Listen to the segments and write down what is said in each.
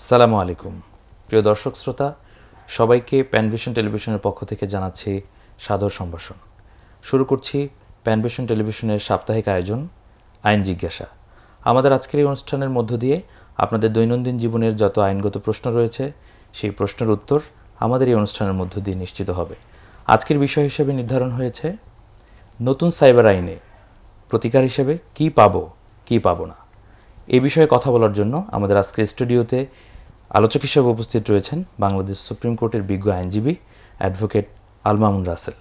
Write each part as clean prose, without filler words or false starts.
আসসালামু আলাইকুম প্রিয় দর্শক শ্রোতা, সবাইকে প্যানভিশন টেলিভিশনের পক্ষ থেকে জানাচ্ছি সাদর সম্ভাষণ। শুরু করছি প্যানভিশন টেলিভিশনের সাপ্তাহিক আয়োজন আইন জিজ্ঞাসা। আমাদের আজকের এই অনুষ্ঠানের মধ্য দিয়ে আপনাদের দৈনন্দিন জীবনের যত আইনগত প্রশ্ন রয়েছে সেই প্রশ্নের উত্তর আমাদের এই অনুষ্ঠানের মধ্য দিয়ে নিশ্চিত হবে। আজকের বিষয় হিসেবে নির্ধারণ হয়েছে নতুন সাইবার আইনে প্রতিকার হিসেবে কী পাবো কী পাবো না। এই বিষয়ে কথা বলার জন্য আমাদের আজকের স্টুডিওতে আলোচক হিসেবে উপস্থিত রয়েছেন বাংলাদেশ সুপ্রিম কোর্টের বিজ্ঞ আইনজীবী অ্যাডভোকেট আল মামুন রাসেল।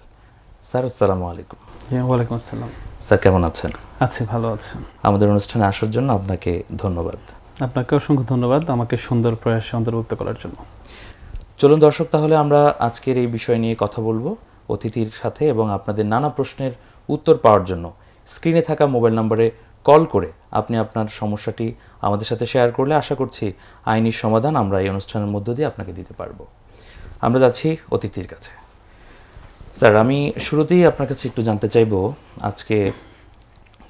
স্যার, আসসালামু আলাইকুম। ওয়ালাইকুম আসসালাম। স্যার, কেমন আছেন? আছি, ভালো আছেন। আমাদের অনুষ্ঠানে আসার জন্য আপনাকে ধন্যবাদ। আপনাকে অসংখ্য ধন্যবাদ আমাকে সুন্দর প্রয়াসে অন্তর্ভুক্ত করার জন্য। চলুন দর্শক, তাহলে আমরা আজকের এই বিষয় নিয়ে কথা বলবো অতিথির সাথে, এবং আপনাদের নানা প্রশ্নের উত্তর পাওয়ার জন্য স্ক্রিনে থাকা মোবাইল নম্বরে কল করে আপনি আপনার সমস্যাটি আমাদের সাথে শেয়ার করলে আশা করছি আইনি সমাধান আমরা এই অনুষ্ঠানের মধ্য দিয়ে আপনাকে দিতে পারবো। আমরা যাচ্ছি অতিথির কাছে। স্যার, আমি শুরুতেই আপনার কাছে একটু জানতে চাইব, আজকে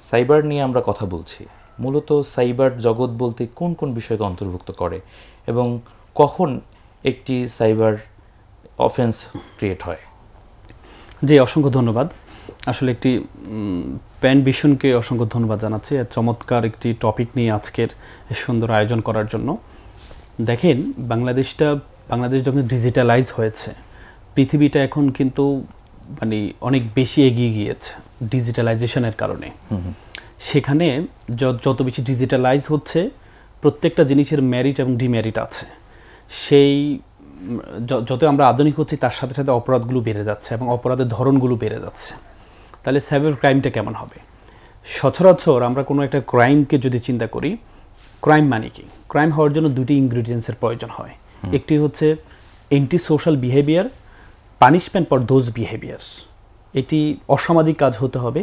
সাইবার নিয়ে আমরা কথা বলছি, মূলত সাইবার জগৎ বলতে কোন কোন বিষয়কে অন্তর্ভুক্ত করে এবং কখন একটি সাইবার অফেন্স ক্রিয়েট হয়? জি, অসংখ্য ধন্যবাদ। আসলে একটি প্যানভিশনকে অসংখ্য ধন্যবাদ জানাচ্ছি চমৎকার একটি টপিক নিয়ে আজকের সুন্দর আয়োজন করার জন্য। দেখেন, বাংলাদেশ যখন ডিজিটালাইজ হয়েছে, পৃথিবীটা এখন কিন্তু অনেক বেশি এগিয়ে গিয়েছে ডিজিটালাইজেশনের কারণে। সেখানে যত বেশি ডিজিটালাইজ হচ্ছে, প্রত্যেকটা জিনিসের মেরিট এবং ডিমেরিট আছে। সেই যত আমরা আধুনিক হচ্ছি তার সাথে সাথে অপরাধগুলো বেড়ে যাচ্ছে এবং অপরাধের ধরনগুলো বেড়ে যাচ্ছে। তাহলে সাইবার ক্রাইমটা কেমন হবে? সচরাচর আমরা কোনো একটা ক্রাইমকে যদি চিন্তা করি, ক্রাইম মানে কি? ক্রাইম হওয়ার জন্য দুটি ইনগ্রিডিয়েন্টসের প্রয়োজন হয়। একটি হচ্ছে anti social behaviour, punishment for those behaviours. এটি অসামাজিক কাজ হতে হবে,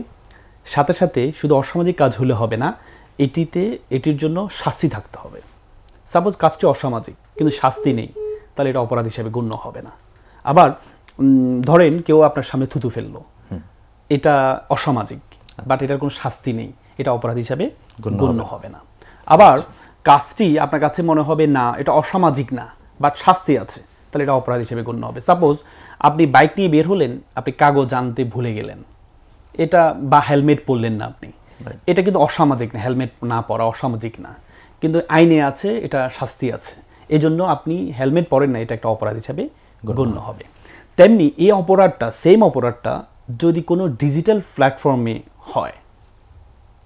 সাথে সাথে শুধু অসামাজিক কাজ হলে হবে না, এটির জন্য শাস্তি থাকতে হবে। সাপোজ কাজটি অসামাজিক কিন্তু শাস্তি নেই, তাহলে এটা অপরাধ হিসেবে গণ্য হবে না। আবার ধরেন কেউ আপনার সামনে থুতু ফেললো, এটা অসামাজিক, বাট এটার কোনো শাস্তি নেই, এটা অপরাধ হিসাবে গণ্য হবে না। আবার কাজটি আপনার কাছে মনে হবে না এটা অসামাজিক না, বাট শাস্তি আছে, তাহলে এটা অপরাধ হিসেবে গণ্য হবে। সাপোজ আপনি বাইক নিয়ে বের হলেন, আপনি কাগজ আনতে ভুলে গেলেন, এটা বা হেলমেট পরলেন না আপনি, এটা কিন্তু অসামাজিক না, হেলমেট না পরা অসামাজিক না, কিন্তু আইনে আছে, এটা শাস্তি আছে, এই জন্য আপনি হেলমেট পরেন না, এটা একটা অপরাধ হিসাবে গণ্য হবে। তেমনি এই অপরাধটা, সেম অপরাধটা যদি কোনো ডিজিটাল প্ল্যাটফর্মে হয়,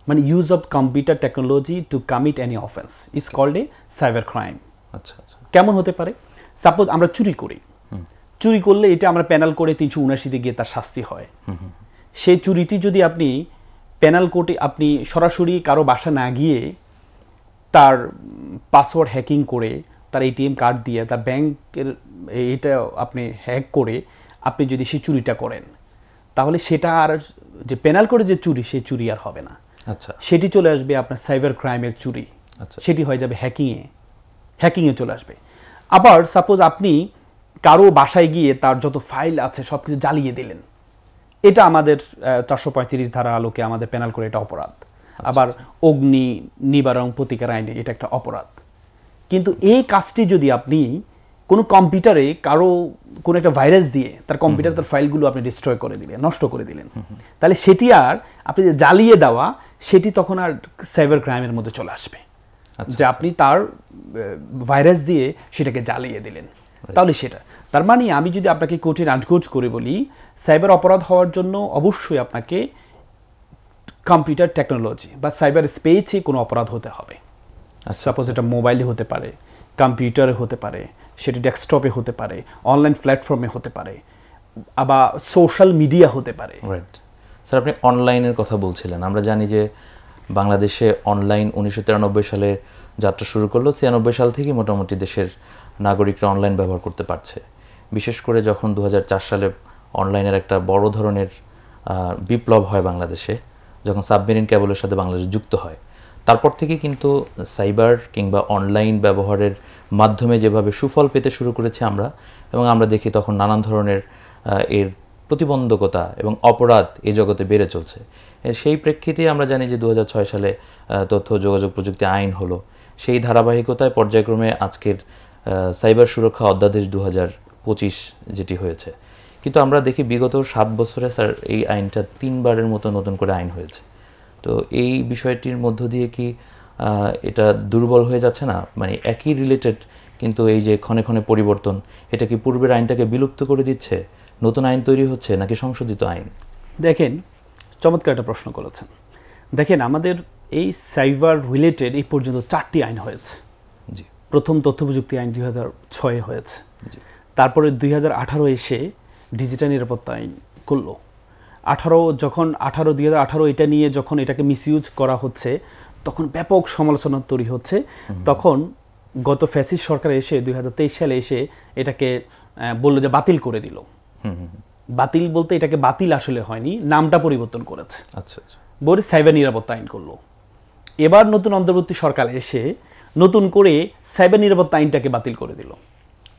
মানে use of computer technology to commit any offence is called a cyber crime. আচ্ছা আচ্ছা, কেমন হতে পারে? সাপোজ আমরা চুরি করি, চুরি করলে এটা আমরা প্যানাল করে 379-তে গিয়ে তার শাস্তি হয়। সেই চুরিটি যদি আপনি প্যানাল কোর্টে আপনি সরাসরি কারো বাসা না গিয়ে তার পাসওয়ার্ড হ্যাকিং করে, তার এটিএম কার্ড দিয়ে, তার ব্যাংকের এটা আপনি হ্যাক করে আপনি যদি সেই চুরিটা করেন, তাহলে সেটা আর যে প্যানাল করে যে চুরি, সেই চুরি আর হবে না। আচ্ছা, সেটি চলে আসবে আপনার সাইবার ক্রাইমের চুরি। আচ্ছা, সেটি হয়ে যাবে হ্যাকিংয়ে চলে আসবে। আবার সাপোজ আপনি কারো বাসায় গিয়ে তার যত ফাইল আছে সব কিছু জ্বালিয়ে দিলেন, এটা আমাদের 435 ধারা আলোকে আমাদের প্যানাল করে এটা অপরাধ। আবার অগ্নি নিবারণ প্রতিকার আইনে এটা একটা অপরাধ। কিন্তু এই কাজটি যদি আপনি কোনো কম্পিউটারে কোনো একটা ভাইরাস দিয়ে তার কম্পিউটার, তার ফাইলগুলো আপনি ডিস্ট্রয় করে দিলেন, নষ্ট করে দিলেন, তাহলে সেটি আর আপনি যে জ্বালিয়ে দেওয়া, সেটি তখন আর সাইবার ক্রাইমের মধ্যে চলে আসবে, যে আপনি তার ভাইরাস দিয়ে সেটাকে জ্বালিয়ে দিলেন। তাহলে সেটা তার মানে আমি যদি আপনাকে কোর্টে আনকোট করে বলি, সাইবার অপরাধ হওয়ার জন্য অবশ্যই আপনাকে কম্পিউটার টেকনোলজি বা সাইবার স্পেসে কোনো অপরাধ হতে হবে। সাপোজ এটা মোবাইলে হতে পারে, কম্পিউটারে হতে পারে, সেটি ডেস্কটপে হতে পারে, অনলাইন প্ল্যাটফর্মে হতে পারে, আবার সোশ্যাল মিডিয়া হতে পারে। রাইট। স্যার, আপনি অনলাইনের কথা বলছিলেন। আমরা জানি যে বাংলাদেশে অনলাইন 1993 সালে যাত্রা শুরু করলো। 96 সাল থেকে মোটামুটি দেশের নাগরিকরা অনলাইন ব্যবহার করতে পারছে। বিশেষ করে যখন 2004 সালে অনলাইনের একটা বড় ধরনের বিপ্লব হয় বাংলাদেশে, যখন সাবমেরিন কেবলের সাথে বাংলাদেশ যুক্ত হয়, তারপর থেকে কিন্তু সাইবার কিংবা অনলাইন ব্যবহারের মাধ্যমে যেভাবে সুফল পেতে শুরু করেছি আমরা, এবং আমরা দেখি তখন নানান ধরনের এর প্রতিবন্ধকতা এবং অপরাধ এই জগতে বেড়ে চলছে। সেই প্রেক্ষিতে আমরা জানি যে 2006 সালে তথ্য যোগাযোগ প্রযুক্তি আইন হলো। সেই ধারাবাহিকতায় পর্যায়ক্রমে আজকের সাইবার সুরক্ষা অধ্যাদেশ 2025 যেটি হয়েছে। কিন্তু আমরা দেখি বিগত 7 বছরে স্যার এই আইনটা 3বারের মতো নতুন করে আইন হয়েছে। তো এই বিষয়টির মধ্য দিয়ে কি এটা দুর্বল হয়ে যাচ্ছে না? মানে একই রিলেটেড কিন্তু এই যে ক্ষণে ক্ষণে পরিবর্তন, এটা কি পূর্বের আইনটাকে বিলুপ্ত করে দিচ্ছে? নতুন আইন তৈরি হচ্ছে নাকি সংশোধিত আইন? দেখেন, চমৎকার একটা প্রশ্ন করেছেন। দেখেন, আমাদের এই সাইবার রিলেটেড এই পর্যন্ত 4টি আইন হয়েছে। জি। প্রথম তথ্য প্রযুক্তি আইন 2006 হয়েছে। তারপরে 2018 এসে ডিজিটাল নিরাপত্তা আইন করলো। 2018 এটা নিয়ে যখন এটাকে মিসইউজ করা হচ্ছে, তখন ব্যাপক সমালোচনা তৈরি হচ্ছে। তখন গত ফ্যাসিস্ট সরকার এসে 2023 সালে এসে এটাকে বললো যে বাতিল করে দিল। বাতিল বলতে এটাকে বাতিল আসলে হয়নি, নামটা পরিবর্তন করেছে। আচ্ছা আচ্ছা। বলে সাইবার নিরাপত্তা আইন করলো। এবার নতুন অন্তর্বর্তী সরকার এসে নতুন করে সাইবার নিরাপত্তা আইনটাকে বাতিল করে দিল।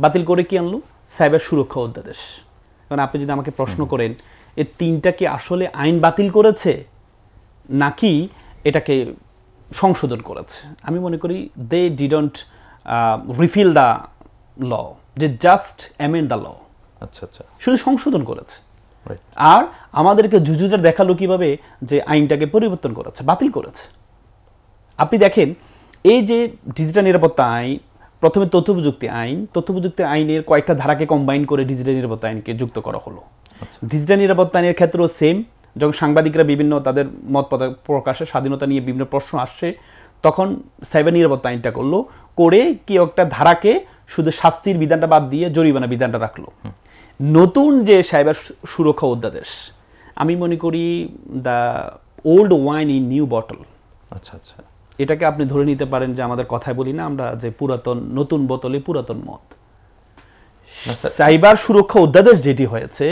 বাতিল করে কি আনলো? সাইবার সুরক্ষা অধ্যাদেশ। কারণ আপনি যদি আমাকে প্রশ্ন করেন এই 3টা কি আসলে আইন বাতিল করেছে নাকি এটাকে সংশোধন করেছে, আমি মনে করি they didn't repeal the law, যে জাস্ট অ্যামেন্ড দ্য ল। আচ্ছা আচ্ছা। শুধু সংশোধন করেছে। আর আমাদেরকে জুজুটার দেখালো কিভাবে যে আইনটাকে পরিবর্তন করেছে, বাতিল করেছে। আপনি দেখেন, এই যে ডিজিটাল নিরাপত্তা আইন, প্রথমে তথ্য প্রযুক্তি আইনের কয়েকটা ধারাকে কম্বাইন করে ডিজিটাল নিরাপত্তা আইনকে যুক্ত করা হলো। ডিজিটাল নিরাপত্তা আইনের ক্ষেত্রেও সেম। যখন সাংবাদিকরা বিভিন্ন তাদের মত প্রকাশের স্বাধীনতা নিয়ে বিভিন্ন প্রশ্ন আসছে, তখন সাইবার নিরাপত্তা আইনটা করলো, করে কি একটা ধারাকে শুধু শাস্তির বিধানটা বাদ দিয়ে জরিমানা বিধানটা রাখলো। নতুন যে সাইবার সুরক্ষা অধ্যাদেশ, আমি মনে করি the old wine in new bottle. আচ্ছা আচ্ছা। এটাকে আপনি ধরে নিতে পারেন যে আমাদের কথায় বলি না আমরা যে পুরাতন নতুন বোতলে পুরাতন মদ। সাইবার সুরক্ষা অধ্যাদেশ যেটি হয়েছে,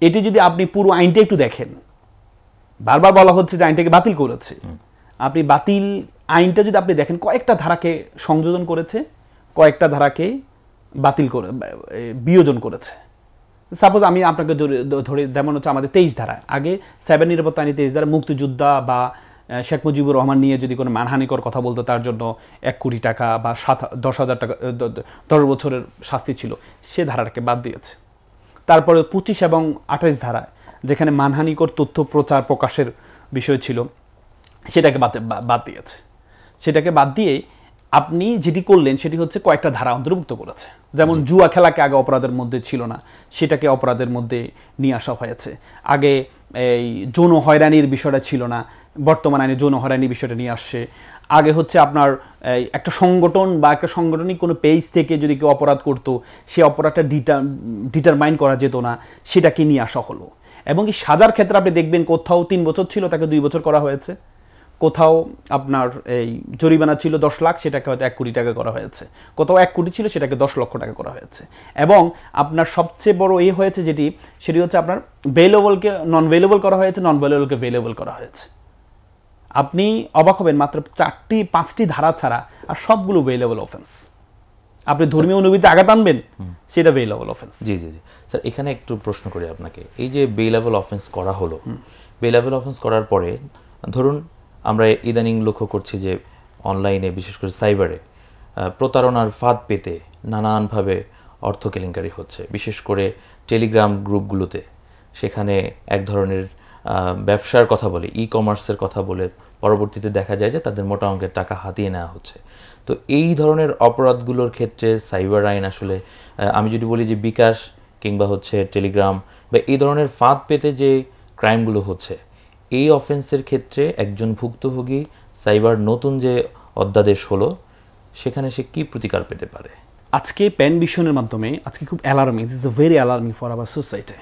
এটি যদি আপনি পুরো আইনটা একটু দেখেন, বারবার বলা হচ্ছে যে আইনটাকে বাতিল করেছে। আপনি বাতিল আইনটা যদি আপনি দেখেন, কয়েকটা ধারাকে সংযোজন করেছে, কয়েকটা ধারাকে বাতিল করে বিয়োজন করেছে। সাপোজ আমি আপনাকে ধরে, যেমন হচ্ছে আমাদের 23 ধারা, আগে সাইবার নিরাপত্তা আইনে 23 ধারা মুক্তিযোদ্ধা বা শেখ মুজিবুর রহমান নিয়ে যদি কোনো মানহানিকর কথা বলতো, তার জন্য 1 কোটি টাকা বা 10,000 টাকা 10 বছরের শাস্তি ছিল, সে ধারাটাকে বাদ দিয়েছে। তারপরে 25 এবং 28 ধারায় যেখানে মানহানিকর তথ্য প্রচার প্রকাশের বিষয় ছিল, সেটাকে বাদ দিয়েছে। সেটাকে বাদ দিয়ে আপনি যেটি করলেন সেটি হচ্ছে কয়েকটা ধারা অন্তর্ভুক্ত করেছে। যেমন জুয়া খেলাকে আগে অপরাধের মধ্যে ছিল না, সেটাকে অপরাধের মধ্যে নিয়ে আসা হয়েছে। আগে এই যৌন হয়রানির বিষয়টা ছিল না, বর্তমান আইনে যৌন হয়রানির বিষয়টা নিয়ে আসছে। আগে হচ্ছে আপনার একটা সংগঠন বা একটা সাংগঠনিক কোনো পেজ থেকে যদি কেউ অপরাধ করতো, সে অপরাধটা ডিটারমাইন করা যেত না, সেটাকে নিয়ে আসা হলো। এবং এই সাজার ক্ষেত্রে আপনি দেখবেন কোথাও 3 বছর ছিল, তাকে 2 বছর করা হয়েছে। কোথাও আপনার এই জরিমানা ছিল 10 লাখ, সেটাকে হয়তো 1 কোটি টাকা করা হয়েছে। কোথাও 1 কোটি ছিল, সেটাকে 10 লক্ষ টাকা করা হয়েছে। এবং আপনার সবচেয়ে বড় হয়েছে সেটি হচ্ছে আপনার ভেলেবলকে নন ভেলেবল করা হয়েছে, নন ভেলেবলকে ভেলেবল করা হয়েছে। আপনি অবাক হবেন, মাত্র 4-5টি ধারা ছাড়া আর সবগুলো ভেলেবল অফেন্স। আপনি ধর্মীয় অনুভূতি আঘাত আনবেন, সেটা ভেলেবল অফেন্স। জি জি জি স্যার, এখানে একটু প্রশ্ন করি আপনাকে। এই যে ভেলেবল অফেন্স করা হলো, ভেলেবল অফেন্স করার পরে ধরুন আমরা ইদানিং লক্ষ্য করছি যে অনলাইনে, বিশেষ করে সাইবারে প্রতারণার ফাঁদ পেতে নানানভাবে অর্থ কেলেঙ্কারি হচ্ছে। বিশেষ করে টেলিগ্রাম গ্রুপগুলোতে, সেখানে এক ধরনের ব্যবসার কথা বলে, ই কমার্সের কথা বলে পরবর্তীতে দেখা যায় যে তাদের মোটা অঙ্কের টাকা হাতিয়ে নেওয়া হচ্ছে। তো এই ধরনের অপরাধগুলোর ক্ষেত্রে সাইবার আইন আসলে, আমি যদি বলি যে বিকাশ কিংবা হচ্ছে টেলিগ্রাম বা এই ধরনের ফাঁদ পেতে যে ক্রাইমগুলো হচ্ছে, এই অফেন্সের ক্ষেত্রে একজন ভুক্তভোগী সাইবার নতুন যে অধ্যাদেশ হলো, সেখানে সে কি প্রতিকার পেতে পারে? আজকে প্যান ভিশনের মাধ্যমে আজকে খুব alarming, it's very alarming for our society.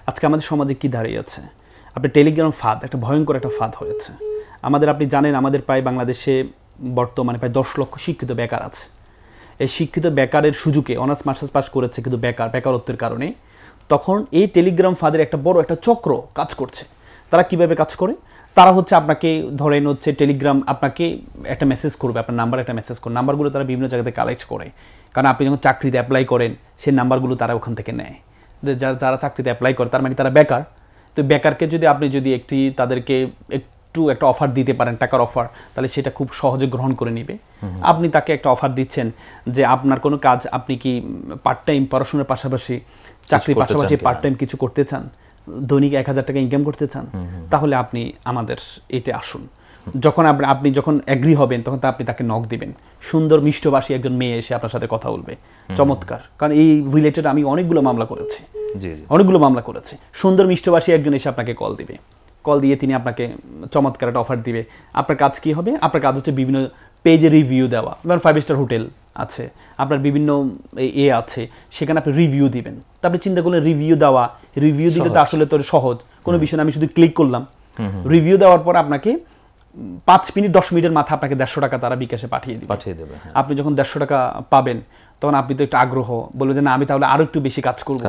আজকে আমাদের সমাজে কি দাঁড়িয়ে আছে? আপনি টেলিগ্রাম ফাঁদ, একটা ভয়ঙ্কর একটা ফাঁদ হয়েছে আমাদের। আপনি জানেন আমাদের প্রায় বাংলাদেশে বর্তমানে প্রায় 10 লক্ষ শিক্ষিত বেকার আছে। এই শিক্ষিত বেকারের সুযোগে অনার্স মাস্টার্স পাস করেছে, কিন্তু বেকারত্বের কারণে তখন এই টেলিগ্রাম ফাঁদের একটা বড় একটা চক্র কাজ করছে। তারা কিভাবে কাজ করে? তারা হচ্ছে আপনাকে ধরেন হচ্ছে টেলিগ্রাম আপনাকে একটা মেসেজ করবে, আপনার নাম্বার একটা মেসেজ করবে। নাম্বারগুলো তারা বিভিন্ন জায়গাতে কালেক্ট করে, কারণ আপনি যখন চাকরিতে অ্যাপ্লাই করেন সেই নাম্বারগুলো তারা ওখান থেকে নেয়। যারা চাকরিতে অ্যাপ্লাই করে তার মানে তারা বেকার। তো বেকারকে যদি আপনি যদি তাদেরকে একটু একটা অফার দিতে পারেন, টাকার অফার, তাহলে সেটা খুব সহজে গ্রহণ করে নেবে। আপনি তাকে একটা অফার দিচ্ছেন যে আপনার কোনো কাজ, আপনি কি পার্ট টাইম পড়াশোনার পাশাপাশি, চাকরির পাশাপাশি পার্ট টাইম কিছু করতে চান, দৈনিক 1000 টাকা ইনকাম করতে চান, তাহলে আপনি আমাদের এতে আসুন। যখন আপনি যখন এগ্রি হবেন তখন আপনি তাকে নক দিবেন, সুন্দর মিষ্টভাষী একজন মেয়ে এসে আপনার সাথে কথা বলবে, চমৎকার। কারণ এই রিলেটেড আমি অনেকগুলো মামলা করেছি, সুন্দর মিষ্টভাষী একজন এসে আপনাকে কল দিবে, কল দিয়ে তিনি আপনাকে চমৎকার একটা অফার দিবে। আপনার কাজ কি হবে? আপনার কাজ হচ্ছে বিভিন্ন পেজে রিভিউ দেওয়া। আপনার 5 স্টার হোটেল আছে, আপনার বিভিন্ন আছে, সেখানে আপনি রিভিউ দিবেন। তা আপনি চিন্তা করলেন রিভিউ দেওয়া, রিভিউ দিলে তো আসলে তো সহজ কোনো বিষয় না, আমি শুধু ক্লিক করলাম। রিভিউ দেওয়ার পর আপনাকে 5 মিনিট 10 মিনিটের মাথা আপনাকে 150 টাকা তারা বিকাশে পাঠিয়ে দেবে। আপনি যখন 150 টাকা পাবেন তখন আপনি তো একটু আগ্রহ বলবেন যে না আমি তাহলে আরো একটু বেশি কাজ করব।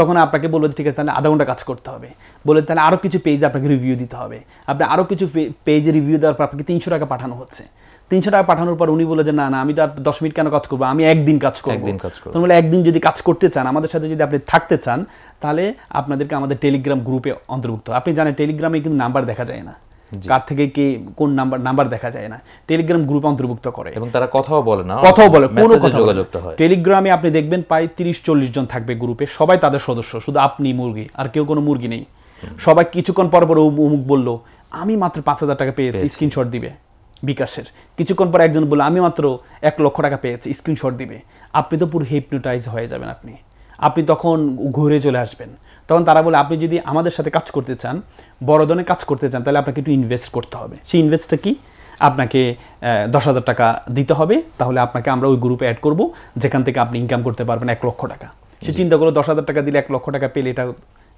তখন আপনাকে বলবো যে ঠিক আছে তাহলে আধা ঘন্টা কাজ করতে হবে, বলে তাহলে আরো কিছু পেজে আপনাকে রিভিউ দিতে হবে। আপনি আরো কিছু পেজে রিভিউ দেওয়ার পর আপনাকে 300 টাকা পাঠানো হচ্ছে। 300 টাকা পাঠানোর পর উনি বলে যে না আমি তো আর 10 মিনিট কেন কাজ করবো, আমি একদিন কাজ করবো। তখন বলে একদিন যদি কাজ করতে চান, আমাদের সাথে যদি আপনি থাকতে চান, তাহলে আপনাদেরকে আমাদের টেলিগ্রাম গ্রুপে অন্তর্ভুক্ত। আপনি জানেন টেলিগ্রামে কিন্তু নাম্বার দেখা যায় না, কার থেকে কে কোন নাম্বার দেখা যায় না, টেলিগ্রাম গ্রুপে অন্তর্ভুক্ত করে এবং তারা কথাও বলে কোনো যোগাযোগটা হয়। টেলিগ্রামে আপনি দেখবেন প্রায় 30-40 জন থাকবে গ্রুপে, সবাই তাদের সদস্য, শুধু আপনি মুরগি, আর কেউ কোনো মুরগি নেই। সবাই কিছুক্ষণ পর পর অমুক বললো আমি মাত্র 5000 টাকা পেয়েছি, স্ক্রিনশট দিবে বিকাশের। কিছুক্ষণ পর একজন বললো আমি মাত্র 1 লক্ষ টাকা পেয়েছি, স্ক্রিনশট দিবে। আপনি তো পুরো হিপনোটাইজ হয়ে যাবেন, আপনি তখন ঘুরে চলে আসবেন। তখন তারা বলে আপনি যদি আমাদের সাথে কাজ করতে চান, বড় ধরনের কাজ করতে চান, তাহলে আপনাকে একটু ইনভেস্ট করতে হবে। সেই ইনভেস্টটা কি? আপনাকে 10,000 টাকা দিতে হবে, তাহলে আপনাকে আমরা ওই গ্রুপে অ্যাড করব, যেখান থেকে আপনি ইনকাম করতে পারবেন 1 লক্ষ টাকা। সে চিন্তা করলো 10,000 টাকা দিলে 1 লক্ষ টাকা পেলে এটা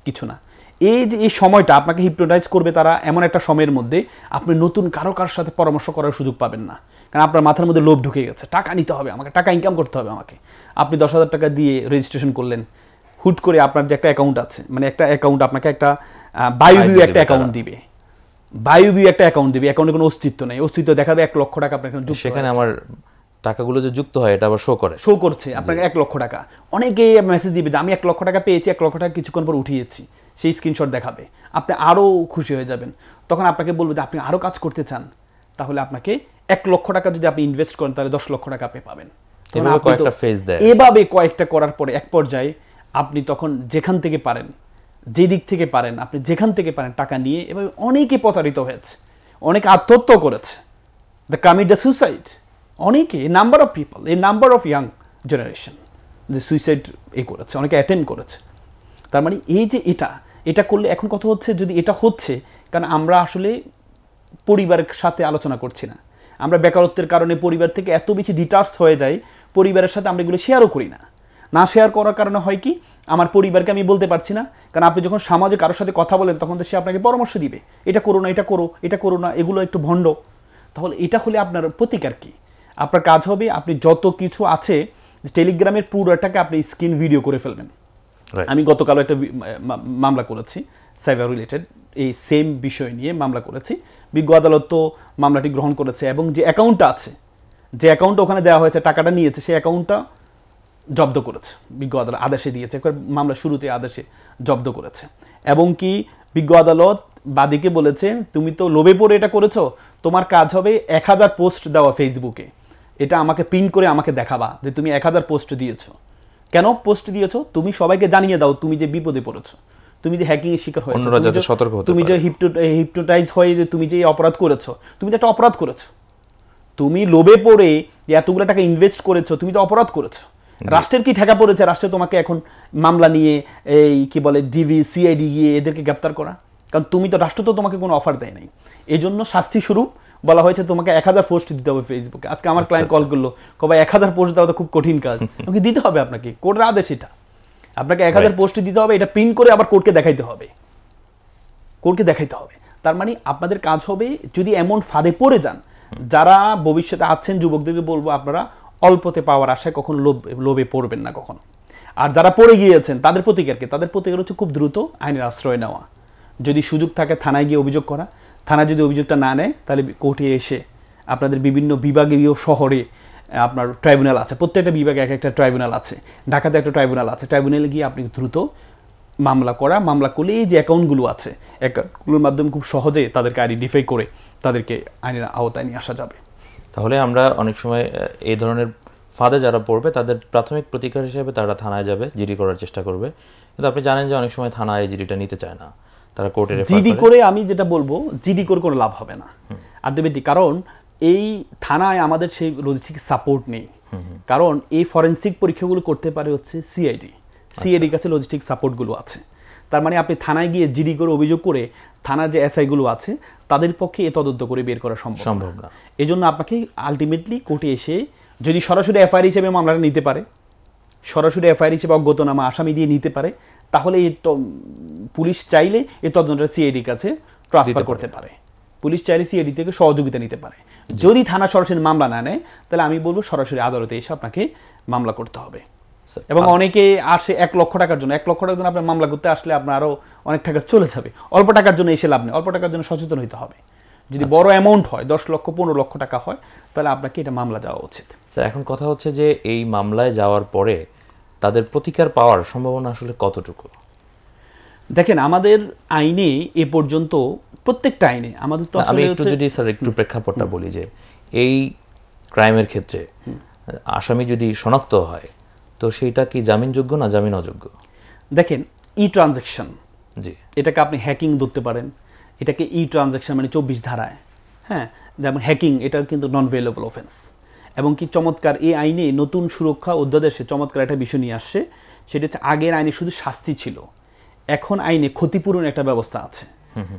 কিছু না। এই যে এই সময়টা আপনাকে হিপনোটাইজ করবে তারা, এমন একটা সময়ের মধ্যে আপনি নতুন কারোর সাথে পরামর্শ করার সুযোগ পাবেন না। কারণ আপনার মাথার মধ্যে লোভ ঢুকে গেছে, টাকা নিতে হবে আমাকে, টাকা ইনকাম করতে হবে আমাকে। আপনি 10,000 টাকা দিয়ে রেজিস্ট্রেশন করলেন, হুট করে আপনার যে একটা অ্যাকাউন্ট আছে, মানে একটা অ্যাকাউন্ট আপনাকে একটা বায়োভিউ একটা অ্যাকাউন্ট দিবে, অ্যাকাউন্টে কোনো অস্তিত্ব নেই, অস্তিত্ব দেখাবে 1 লক্ষ টাকা আপনার যুক্ত, সেখানে আমার টাকাগুলো যে যুক্ত হয় এটা আবার শো করছে আপনাকে 1 লক্ষ টাকা। অনেকেই মেসেজ দিবে যে আমি 1 লক্ষ টাকা পেয়েছি, 1 লক্ষ টাকা কিছুক্ষণ পর উঠিয়েছি, সেই স্ক্রিনশট দেখাবে। আপনি আরও খুশি হয়ে যাবেন। তখন আপনাকে বলবে যে আপনি আরও কাজ করতে চান, তাহলে আপনাকে 1 লক্ষ টাকা যদি আপনি ইনভেস্ট করেন তাহলে 10 লক্ষ টাকা আপনি পাবেন। এভাবে কয়েকটা করার পরে এক পর্যায়ে আপনি তখন যেখান থেকে পারেন, যে দিক থেকে পারেন, আপনি যেখান থেকে পারেন টাকা নিয়ে এভাবে অনেকে প্রতারিত হয়েছে, অনেকে আত্মহত্যা করেছে, দ্য কমিট দ্য সুইসাইড। অনেকে number of people, A number of young generation যে সুইসাইড করেছে, অনেকে অ্যাটেম্প করেছে। তার মানে এই যে এটা করলে এখন কথা হচ্ছে, যদি এটা হচ্ছে, কারণ আমরা আসলে পরিবারের সাথে আলোচনা করছি না, আমরা বেকারত্বের কারণে পরিবার থেকে এত বেশি ডিটাচ হয়ে যাই, পরিবারের সাথে আমরা এগুলো শেয়ারও করি না। না শেয়ার করার কারণে হয় কি, আমার পরিবারকে আমি বলতে পারছি না, কারণ আপনি যখন সমাজে কারোর সাথে কথা বলেন তখন তো সে আপনাকে পরামর্শ দিবে, এটা করো না, এটা করো, এটা করো না, এগুলো একটু ভণ্ড। তাহলে এটা হলে আপনার প্রতিকার কি? আপনার কাজ হবে আপনি যত কিছু আছে টেলিগ্রামের পুরোটাকে আপনি স্ক্রিন ভিডিও করে ফেলবেন। আমি গতকাল একটা মামলা করেছি সাইবার রিলেটেড, এই সেম বিষয় নিয়ে মামলা করেছি। বিজ্ঞ আদালত তো মামলাটি গ্রহণ করেছে এবং যে অ্যাকাউন্টটা আছে, যে অ্যাকাউন্টটা ওখানে দেওয়া হয়েছে, টাকাটা নিয়েছে, সেই অ্যাকাউন্টটা জব্দ করেছে, বিজ্ঞ আদালত আদেশে দিয়েছে, একবার মামলা শুরুতে আদেশে জব্দ করেছে। এবং কি বিজ্ঞ আদালত বাদীকে বলেছে তুমি তো লোভে পড়ে এটা করেছো, তোমার কাজ হবে 1000 পোস্ট দেওয়া ফেসবুকে, এটা আমাকে প্রিন্ট করে আমাকে দেখাবা যে তুমি 1000 পোস্ট দিয়েছো। কেন পোস্ট দিয়েছো? তুমি সবাইকে জানিয়ে দাও তুমি যে বিপদে পড়েছো, তুমি যে হ্যাকিং এর শিকার হয়েছো, তুমি যে হিপনোটাইজ হয়ে যে তুমি যে অপরাধ করেছো, তুমি যে একটা অপরাধ করেছো, তুমি লোভে পড়ে এতগুলো টাকা ইনভেস্ট করেছো, তুমি তো অপরাধ করেছো। রাষ্ট্রের কি ঠেকা পড়েছে রাষ্ট্রে তোমাকে এখন মামলা নিয়ে এই কি বলে ডিবি সিআইডি গিয়ে এদেরকে গ্রেপ্তার করা? কারণ তুমি তো, রাষ্ট্র তো তোমাকে কোনো অফার দেয় নাই। এই জন্য শাস্তি স্বরূপ বলা হয়েছে তোমাকে 1000 পোস্ট দিতে হবে ফেসবুকে। আজকে আমার ক্লায়েন্ট কল করলো, কবে 1000 পোস্ট দেওয়া তো খুব কঠিন কাজ, তোমাকে দিতে হবে, আপনাকে কোর্টের আদেশ, এটা আপনাকে 1000 পোস্ট দিতে হবে, এটা প্রিন্ট করে আবার কোর্টকে দেখাইতে হবে, তার মানে আপনাদের কাজ হবে যদি এমন ফাঁদে পড়ে যান, যারা ভবিষ্যতে আছেন যুবকদেরকে বলবো আপনারা অল্পতে পাওয়ার আশায় কখনো লোভে পড়বেন না কখনো। আর যারা পড়ে গিয়েছেন তাদের প্রতিকারকে, তাদের প্রতিকার হচ্ছে খুব দ্রুত আইনের আশ্রয় নেওয়া। যদি সুযোগ থাকে থানায় গিয়ে অভিযোগ করা, থানা যদি অভিযোগটা না নেয় তাহলে কোর্টে এসে আপনাদের বিভিন্ন বিভাগীয় শহরে আপনার ট্রাইব্যুনাল আছে, প্রত্যেকটা বিভাগে এক একটা ট্রাইব্যুনাল আছে, ঢাকাতে একটা ট্রাইব্যুনাল আছে, ট্রাইব্যুনালে গিয়ে আপনি দ্রুত মামলা করলে এই যে অ্যাকাউন্টগুলো আছে অ্যাকাউন্টগুলোর মাধ্যমে খুব সহজে তাদেরকে আইডেন্টিফাই করে তাদেরকে আইনের আওতায় নিয়ে আসা যাবে। তাহলে আমরা অনেক সময় এই ধরনের ফাঁদে যারা পড়বে তাদের প্রাথমিক প্রতিকার হিসেবে তারা থানায় যাবে, জিডি করার চেষ্টা করবে, কিন্তু আপনি জানেন যে অনেক সময় থানায় এই জিডিটা নিতে চায় না, তারা কোর্টে রেফার করে। জিডি করে আমি যেটা বলবো, জিডি করে কোনো লাভ হবে না আলটিমেটলি, কারণ এই থানায় আমাদের সেই লজিস্টিক সাপোর্ট নেই। কারণ এই ফরেনসিক পরীক্ষাগুলো করতে পারে হচ্ছে সিআইডির কাছে লজিস্টিক সাপোর্টগুলো আছে। তার মানে আপনি থানায় গিয়ে জিডি করে অভিযোগ করে থানার যে এসআইগুলো আছে তাদের পক্ষে এ তদন্ত করে বের করা সম্ভব না। এই জন্য আপনাকে আলটিমেটলি কোর্টে এসে যদি সরাসরি এফআইআর হিসেবে মামলাটা নিতে পারে, সরাসরি এফআইআর হিসেবে অজ্ঞাতনামা আসামি দিয়ে নিতে পারে, তাহলে এই পুলিশ চাইলে এই তদন্তটা সিআইডির কাছে ট্রান্সফার করতে পারে। পুলিশ চাইলে সিআইডি থেকে সহযোগিতা নিতে পারে। যদি থানা সরাসরি মামলা না নেয় তাহলে আমি বলবো সরাসরি আদালতে এসে আপনাকে মামলা করতে হবে। এবং অনেকে আসে 1 লক্ষ টাকার জন্য, 1 লক্ষ টাকার জন্য আপনার মামলা করতে আসলে আপনার আরও অনেক টাকা চলে যাবে। অল্প টাকার জন্য এসে লাভ নেই, অল্প টাকার জন্য সচেতন হতে হবে। যদি বড় অ্যামাউন্ট হয় 10 লক্ষ 15 লক্ষ টাকা হয় তাহলে আপনাকে এটা মামলা যাওয়া উচিত। এখন কথা হচ্ছে যে এই মামলায় যাওয়ার পরে তাদের প্রতিকার পাওয়ার সম্ভাবনা আসলে কতটুকু? দেখেন আমাদের আইনে এ পর্যন্ত প্রত্যেকটা আইনে আমাদের তো আমি একটু যদি স্যার একটু প্রেক্ষাপটটা বলি যে এই ক্রাইমের ক্ষেত্রে আসামি যদি শনাক্ত হয় তো সেইটা কি জামিনযোগ্য না জামিন অযোগ্য? দেখেন ই ট্রানজ্যাকশন, জি, এটাকে আপনি হ্যাকিং ধরতে পারেন, এটাকে ই ট্রানজ্যাকশন মানে 24 ধারায়, হ্যাঁ, যেমন হ্যাকিং এটা কিন্তু নন ভেলেবল অফেন্স। এবং কি চমৎকার এই আইনে নতুন সুরক্ষা অধ্যাদেশে চমৎকার একটা বিষয় নিয়ে আসছে, সেটা হচ্ছে আগের আইনে শুধু শাস্তি ছিল, এখন আইনে ক্ষতিপূরণ একটা ব্যবস্থা আছে।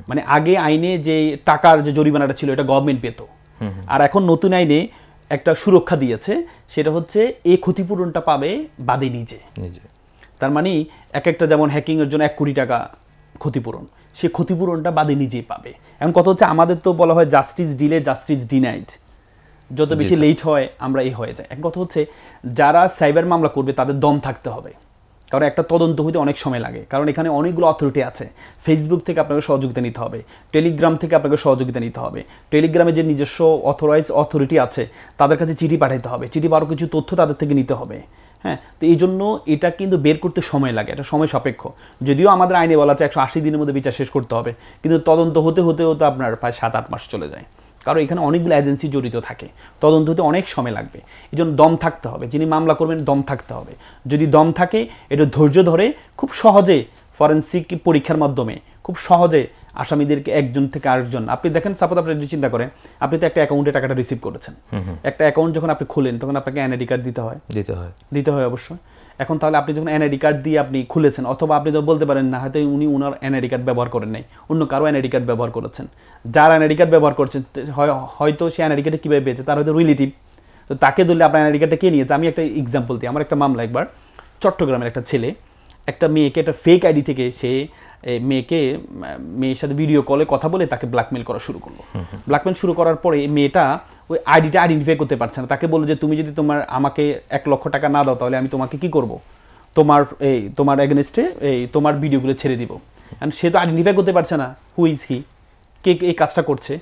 মানে আগে আইনে যে টাকার যে জরিমানাটা ছিল এটা গভর্নমেন্ট পেত, আর এখন নতুন আইনে একটা সুরক্ষা দিয়েছে, সেটা হচ্ছে এই ক্ষতিপূরণটা পাবে বাদী নিজে। তার মানে একটা যেমন হ্যাকিংয়ের জন্য 1 কোটি টাকা ক্ষতিপূরণ, সে ক্ষতিপূরণটা বাদী নিজেই পাবে। এখন কথা হচ্ছে আমাদের তো বলা হয় জাস্টিস ডিলে জাস্টিস ডিনাইড, যত বেশি লেট হয় আমরা এই হয়ে যায়। এক কথা হচ্ছে যারা সাইবার মামলা করবে তাদের দম থাকতে হবে, কারণ একটা তদন্ত হইতে অনেক সময় লাগে, কারণ এখানে অনেকগুলো অথরিটি আছে। ফেসবুক থেকে আপনাকে সহযোগিতা নিতে হবে, টেলিগ্রাম থেকে আপনাকে সহযোগিতা নিতে হবে, টেলিগ্রামে যে নিজস্ব অথরাইজ অথরিটি আছে তাদের কাছে চিঠি পাঠাতে হবে, চিঠি আরও কিছু তথ্য তাদের থেকে নিতে হবে। হ্যাঁ, তো এই জন্য এটা কিন্তু বের করতে সময় লাগে, এটা সময় সাপেক্ষ। যদিও আমাদের আইনে বলা আছে 180 দিনের মধ্যে বিচার শেষ করতে হবে, কিন্তু তদন্ত হতে হতে হতে আপনার প্রায় 7-8 মাস চলে যায়, কারণ এখানে অনেকগুলো এজেন্সি জড়িত থাকে, তদন্ত হতে অনেক সময় লাগবে। এই জন্য দম থাকতে হবে, যিনি মামলা করবেন দম থাকতে হবে। যদি দম থাকে এটা ধৈর্য ধরে খুব সহজে ফরেনসিক পরীক্ষার মাধ্যমে খুব সহজে আসামিদেরকে একজন থেকে আরেকজন, আপনি দেখেন সাপোজ আপনি যদি চিন্তা করেন আপনি তো একটা অ্যাকাউন্টে টাকাটা রিসিভ করেছেন, একটা অ্যাকাউন্ট যখন আপনি খুলেন তখন আপনাকে এনআইডি কার্ড দিতে হয় অবশ্যই। এখন তাহলে আপনি যখন এনআইডি কার্ড দিয়ে আপনি খুলেছেন, অথবা আপনি তো বলতে পারেন না হয়তো উনি ওনার এনআইডি কার্ড ব্যবহার করেন নাই, অন্য কারো এনআইডি কার্ড ব্যবহার করেছেন, যার এনআইডি কার্ড ব্যবহার করছেন হয়তো সে এনআইডি কার্ডে কীভাবে পেয়েছে তার হয়তো রিলেটিভ, তো তাকে ধরলে আপনার এনআইডি কার্ডটা কে নিয়েছে। আমি একটা এক্সাম্পল দিই, আমার একটা মামলা একবার চট্টগ্রামের একটা ছেলে একটা মেয়েকে একটা ফেক আইডি থেকে সে মেয়ের সাথে ভিডিও কলে কথা বলে তাকে ব্ল্যাকমেল করা শুরু করলো। ব্ল্যাকমেল শুরু করার পরে মেয়েটা ওই আইডিটা আইডেন্টিফাই করতে পারছে না, তাকে বললো যে তুমি যদি আমাকে 1 লক্ষ টাকা না দাও তাহলে আমি তোমাকে কি করব, তোমার এগেনস্টে তোমার ভিডিওগুলো ছেড়ে দিব। সে তো আইডেন্টিফাই করতে পারছে না হু ইজ হি, কে এই কাজটা করছে।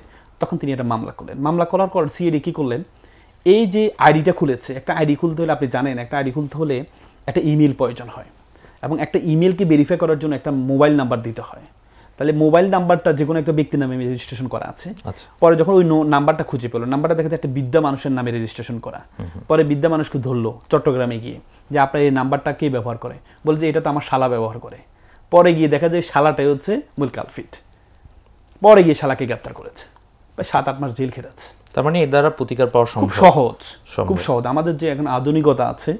তখন তিনি একটা মামলা করলেন। মামলা করার পর সিআইডি কী করলেন, এই যে আইডিটা খুলেছে, একটা আইডি খুলতে হলে আপনি জানেন একটা আইডি খুলতে হলে একটা ইমেল প্রয়োজন হয়, এবং একটা ইমেলকে ভেরিফাই করার জন্য একটা মোবাইল নাম্বার দিতে হয়। তাহলে মোবাইল নাম্বারটা যে কোনো একটা ব্যক্তির নামে রেজিস্ট্রেশন করা আছে। পরে যখন ওই নাম্বারটা খুঁজে পেলো, নাম্বারটা দেখা যায় একটা বৃদ্ধা মানুষের নামে রেজিস্ট্রেশন করা। পরে বৃদ্ধা মানুষকে ধরলো চট্টগ্রামে গিয়ে যে আপনার এই নাম্বারটা কে ব্যবহার করে, বলে যে এটা তো আমার শালা ব্যবহার করে। পরে গিয়ে দেখা যায় শালাটাই হচ্ছে মূল কালফিট। পরে গিয়ে শালাকে গ্রেপ্তার করেছে, 7-8 মাস জেল খেটেছে। তার মানে এর দ্বারা প্রতিকার পাওয়া খুব সহজ। আমাদের যে এখন আধুনিকতা আছে,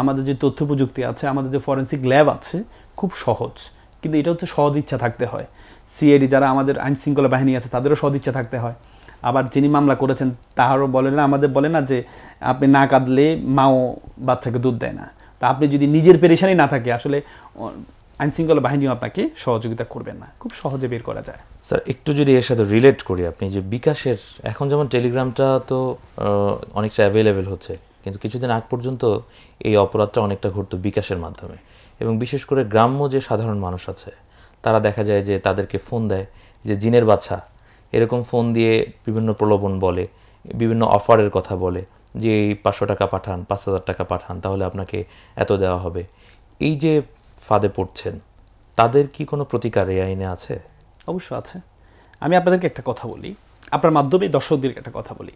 আমাদের যে তথ্য প্রযুক্তি আছে, আমাদের যে ফরেনসিক ল্যাব আছে, খুব সহজ। কিন্তু এটা হচ্ছে সদ ইচ্ছা থাকতে হয়। সিআইডি যারা আমাদের আইন শৃঙ্খলা বাহিনী আছে তাদেরও সদ ইচ্ছা থাকতে হয়। আবার যিনি মামলা করেছেন তাহারও আমাদের বলে না যে আপনি না কাঁদলে মাও বাচ্চাকে দুধ দেয় না। তা আপনি যদি নিজের পেরেশানি না থাকে আসলে আইন শৃঙ্খলা বাহিনীও আপনাকে সহযোগিতা করবেন না, খুব সহজে বের করা যায়। স্যার একটু যদি এর সাথে রিলেট করি, আপনি যে বিকাশের এখন যেমন টেলিগ্রামটা তো অনেকটা অ্যাভেলেবেল হচ্ছে, কিন্তু কিছুদিন আগ পর্যন্ত এই অপরাধটা অনেকটা ঘটতো বিকাশের মাধ্যমে, এবং বিশেষ করে গ্রাম্য যে সাধারণ মানুষ আছে তারা দেখা যায় যে তাদেরকে ফোন দেয় যে জিনের বাচ্চা, এরকম ফোন দিয়ে বিভিন্ন প্রলোভন বলে, বিভিন্ন অফারের কথা বলে যে এই 500 টাকা পাঠান, 5000 টাকা পাঠান, তাহলে আপনাকে এত দেওয়া হবে। এই যে ফাঁদে পড়ছেন তাদের কি কোনো প্রতিকার এই আইনে আছে? অবশ্য আছে। আমি আপনাদেরকে একটা কথা বলি, আপনার মাধ্যমে দর্শকদেরকে একটা কথা বলি।